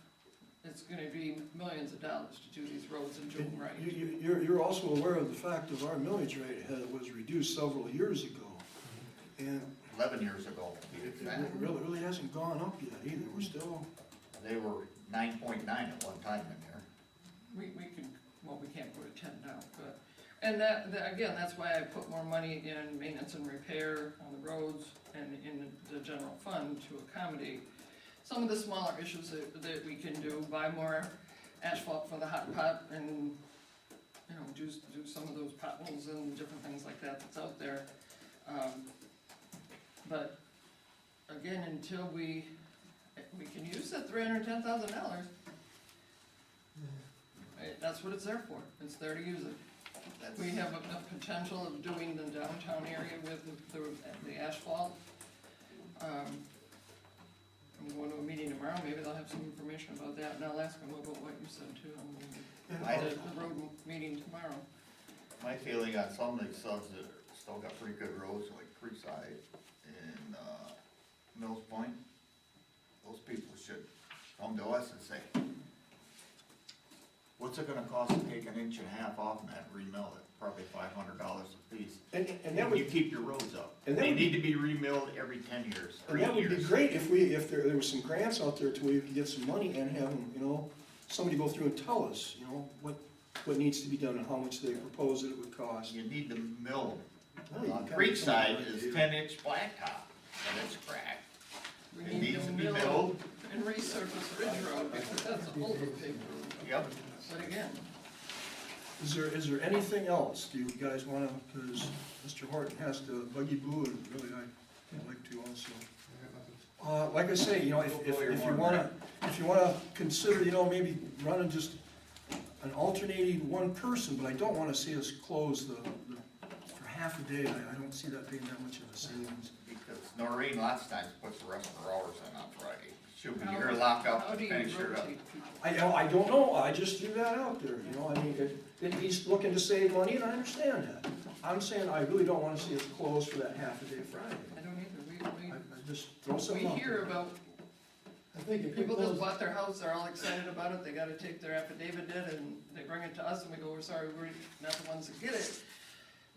It's gonna be millions of dollars to do these roads and do them right. You're also aware of the fact that our millage rate was reduced several years ago. And 11 years ago, it really hasn't gone up yet either, we're still, they were 9.9 at one time in there. We can, well, we can't put a 10 down, but, and that, again, that's why I put more money in maintenance and repair on the roads and in the general fund to accommodate some of the smaller issues that we can do, buy more asphalt for the hot pot and, you know, do some of those potholes and different things like that that's out there. But again, until we can use that $310,000, that's what it's there for, it's there to use it. That's- We have a potential of doing the downtown area with the asphalt. I'm going to a meeting tomorrow, maybe they'll have some information about that, and I'll ask them about what you said too, the road meeting tomorrow. My feeling on some of these subs that still got pretty good roads, like Creekside and, Mills Point, those people should come to us and say, what's it gonna cost to take 1.5 inches off and that remill it? Probably $500 a piece. and that And would, you keep your roads up. And that They would be- need to be remilled every 10 years, or and that 8 would be years. great if there was some grants out there to where you could get some money and have them, you know, somebody go through and tell us, you know, what needs to be done and how much they propose that it would cost. You need to mill Well, you On kinda Creekside tell me, is right? 10-inch blacktop, and it's cracked. We It need needs to to be mill milled. and resurface Ridge Road, because that's a whole big road. Yep. But again, Is there anything else, do you guys wanna, cause Mr. Horton has to buggy boo and really I'd like to also. Like I say, you know, if you wanna consider, you know, maybe running just an alternating one person, but I don't wanna see us close for half a day, I don't see that being that much of a savings. Because Noreen lots of times puts the rest of her hours in on Friday. She'll be here locked up how to do you finish her up. rotate people? I don't know, I just threw that out there, you know, I mean, he's looking to save money, and I understand that. I'm saying I really don't wanna see us close for that half a day Friday. I don't either, I just throw we something out there. hear about I think if we people that close, bought their house, they're all excited about it, they gotta take their affidavit in, and they bring it to us, and we go, we're sorry, we're not the ones that get it.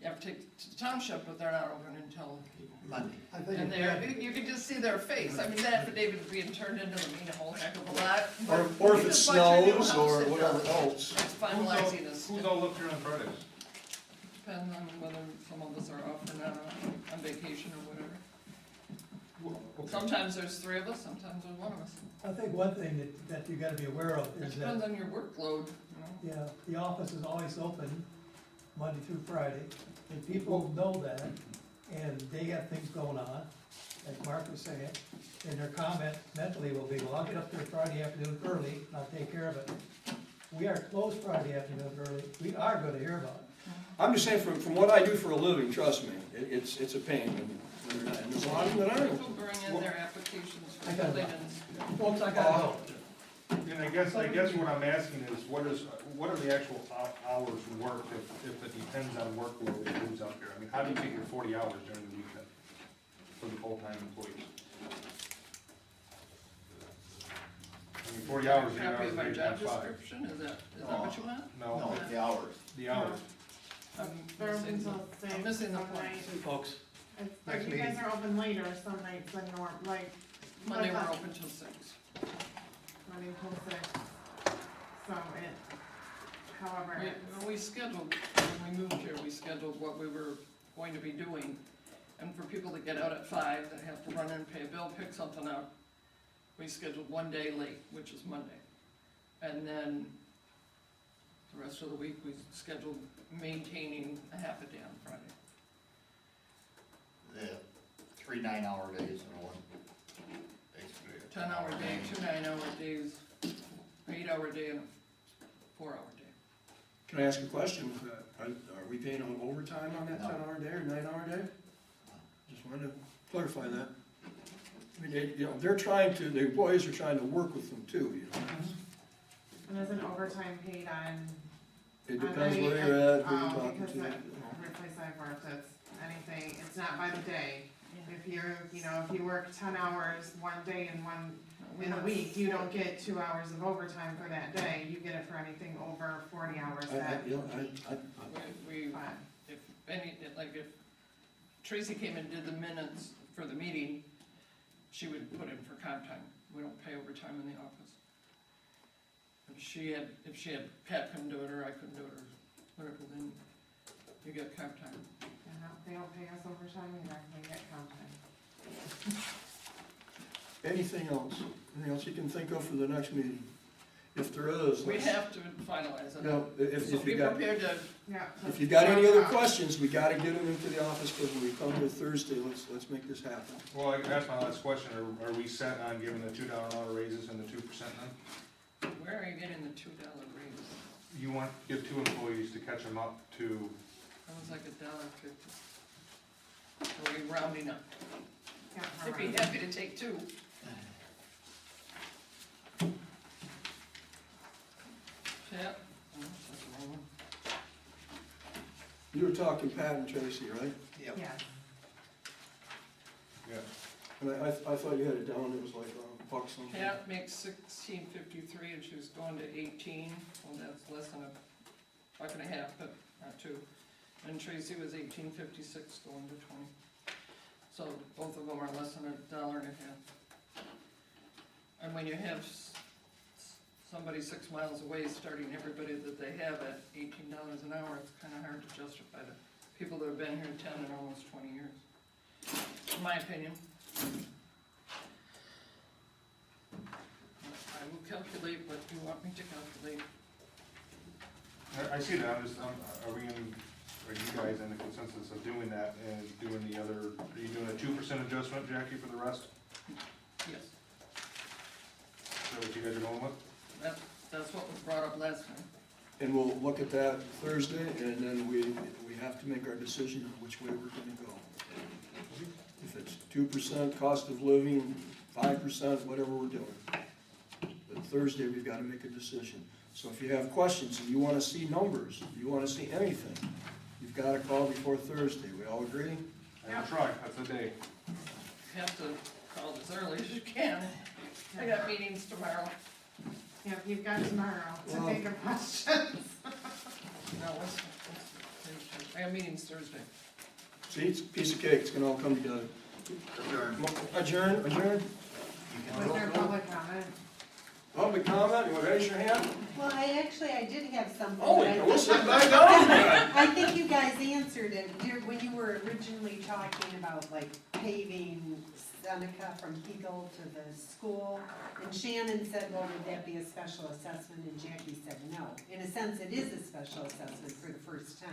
You have to take it to the township, but they're not open until, Monday. I think and if we had, you can just see their face, I mean, that affidavit is being turned into them mean a whole heck of a lot. Or but if you it just bought your new snows house, or it whatever does. else. It's finalizing this, Who's all up here on Fridays? depends on whether some of us are off or not, on vacation or whatever. Okay. Sometimes there's 3 of us, sometimes there's 1 of us. I think one thing that you gotta be aware of It is depends that, on your workload, you know. yeah, the office is always open Monday through Friday, and people know that, and they have things going on, like Mark was saying, and their comment mentally will be, well, I'll get up there Friday afternoon early, and I'll take care of it. We are closed Friday afternoon early, we are gonna hear about it. I'm just saying, from what I do for a living, trust me, it's a pain, and there's a lot of them that aren't. People bring in their applications I for got buildings. Folks, I gotta go. And I guess what I'm asking is, what are the actual hours worked if it depends on workload that moves out there? I mean, how do you get your 40 hours during the weekend for the full-time employees? I mean, 40 hours, 8 Copy hours, of my 8 job times 5. description, is that what you want? No, No, it's the hours. the hours. I'm They're open missing till the- 6 I'm missing the some point. nights. Folks. If you guys are open later some nights than like Monday we're But- open till 6. Monday till 6. So however, When we scheduled, when we moved here, we scheduled what we were going to be doing. And for people that get out at 5, that have to run in and pay a bill, pick something up, we scheduled 1 day late, which is Monday. And then the rest of the week, we scheduled maintaining a half a day on Friday. The 3 9-hour days and one, basically. a 10-hour day, 2 9-hour days, 8-hour day, and a 4-hour day. Can I ask a question? Are we paying on overtime on that No. 10-hour day or 9-hour day? Just wanted to clarify that. I mean, they, you know, they're trying to, the employees are trying to work with them too, you know. And isn't overtime paid on? It depends where you're at, who you're Oh, talking because to. every place I've worked, it's anything, it's not by the day. If you're, you know, if you work 10 hours one day and one in a week, you don't get 2 hours of overtime for that day, you get it for anything over 40 hours that You know, week. We, But, if any, like if Tracy came and did the minutes for the meeting, she would put in for comp time. We don't pay overtime in the office. If she had Pat come do it, or I couldn't do it, or whatever, then you get comp time. they don't pay us overtime either, we get comp time. anything else? Anything else you can think of for the next meeting? If there is, We let's, have to finalize it. you know, So if be you got, prepared to, Yeah. if you got any other questions, we gotta get them into the office, because when we come here Thursday, let's make this happen. Well, that's my last question, are we set on giving the $2 an hour raises and the 2% then? where are you getting the $2 raise? You want, give 2 employees to catch them up to, That was like $1.50. Are we rounding up? Yeah, I'd be happy to take 2. Yeah. Oh, that's the wrong one. You were talking Pat and Tracy, right? Yeah. yeah, And I thought you had it down, it was like $1 something. Pat makes $16.53 and she was going to 18, well, that's less than $1.50, but not 2. And Tracy was $18.56 going to 20. So both of them are less than $1.50. And when you have somebody 6 miles away starting everybody that they have at $18 an hour, it's kinda hard to justify the people that have been here 10 and almost 20 years, in my opinion. I will calculate what you want me to calculate. I see that, I'm just, are you guys in the consensus of doing that and doing the other, are you doing a 2% adjustment, Jackie, for the rest? Yes, Is that what you guys are going with? that's what was brought up last time. And we'll look at that Thursday, and then we have to make our decision on which way we're gonna go. If it's 2% cost of living, 5%, whatever we're doing. But Thursday, we've gotta make a decision. So if you have questions, and you wanna see numbers, you wanna see anything, you've gotta call before Thursday. We all agree? I will try, that's the day. You have to call as early as you can. I got meetings tomorrow. Yeah, you've got tomorrow to Well- think of questions. No, I got meetings Thursday. See, it's a piece of cake, it's gonna all come together. Adjourn, adjourn. Was there public comment? Public comment, you wanna raise your hand? Well, I did have something. Oh, but I we'll think- sit back down then. I think you guys answered it, when you were originally talking about like paving Seneca from Eagle to the school. And Shannon said, well, would that be a special assessment? And Jackie said, no. In a sense, it is a special assessment for the first time.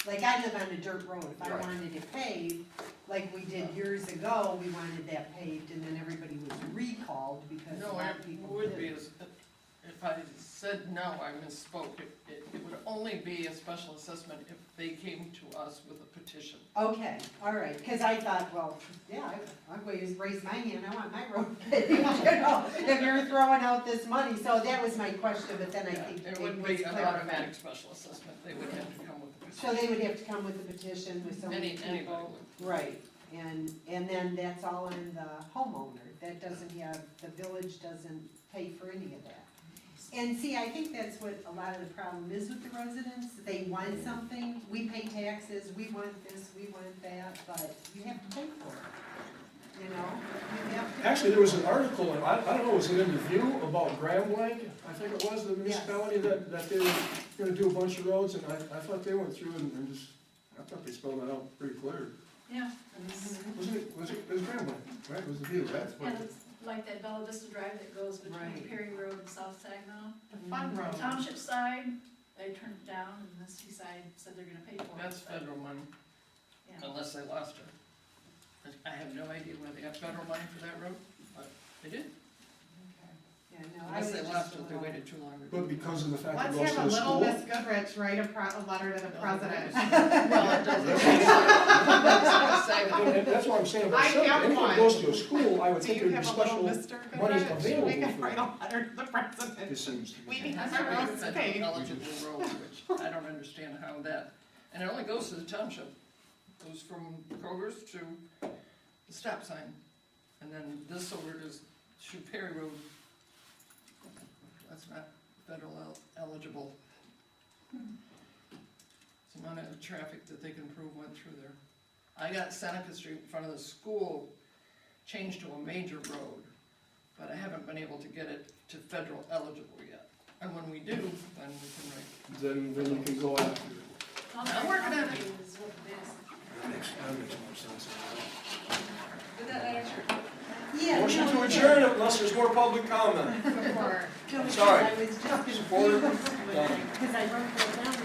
Like I live on a dirt road, if I Right. wanted it paved, like we did years ago, we wanted that paved and then everybody was recalled because a No, lot it of people would be, did. if I said no, I misspoke. It would only be a special assessment if they came to us with a petition. Okay, all right, because I thought, well, yeah, I'm going to raise my hand, I want my road paved, you know, if you're throwing out this money, so that was my question, but then I think It it wouldn't was be an clarified. automatic special assessment, they would have to come with a So petition. they would have to come with a petition with so many Anybody people. would. Right, and then that's all on the homeowner, that doesn't have, the village doesn't pay for any of that. And see, I think that's what a lot of the problem is with the residents, they want something, we pay taxes, we want this, we want that, but you have to pay for it, you know? You have to. Actually, there was an article, and I don't know, was it in the View about Grand Blanc? I think it was, the municipality that they were gonna do a bunch of roads, and I thought they went through and just, I thought they spelled that out pretty clear. Yeah, Mm-hmm. Was it was Grand Blanc, right? It was the View, right? and it's like that Bella Vista Drive that goes between Right. Perry Road and South Saginaw. The fun road. Township side, they turned it down, and the city side said they're gonna pay for it. That's but, federal money, yeah. unless they lost it. I have no idea where they got federal money for that road, but they did. Okay. Yeah, no, I Unless was they just left a or they little- waited too long. to do But it. because of the fact it Let's goes have to a the little school. Miss Goodrich write a letter to the president. Well, it doesn't say so. It doesn't say that. And that's what I'm saying about I something, have anything one. that goes to a school, I would Do think you there'd be have a little special Mr. money Goodrich? available We can for write that. a letter to the president. This seems to We be. need That's our a roads federal paved. eligible road, which I don't understand how that, and it only goes to the township. Goes from Kroger's to the stop sign, and then this over to Shoe Perry Road. That's not federal eligible. It's the amount of traffic that they can prove went through there. I got Seneca Street in front of the school changed to a major road, but I haven't been able to get it to federal eligible yet. And when we do, then we can write. Then you can go after it. I'm working on it. Is what it is. That makes more sense. Did that answer? Yeah. Motion no, to it adjourn unless there's more public comment. Support. No, because Sorry. I was just Support. confused with it, because I wrote that down.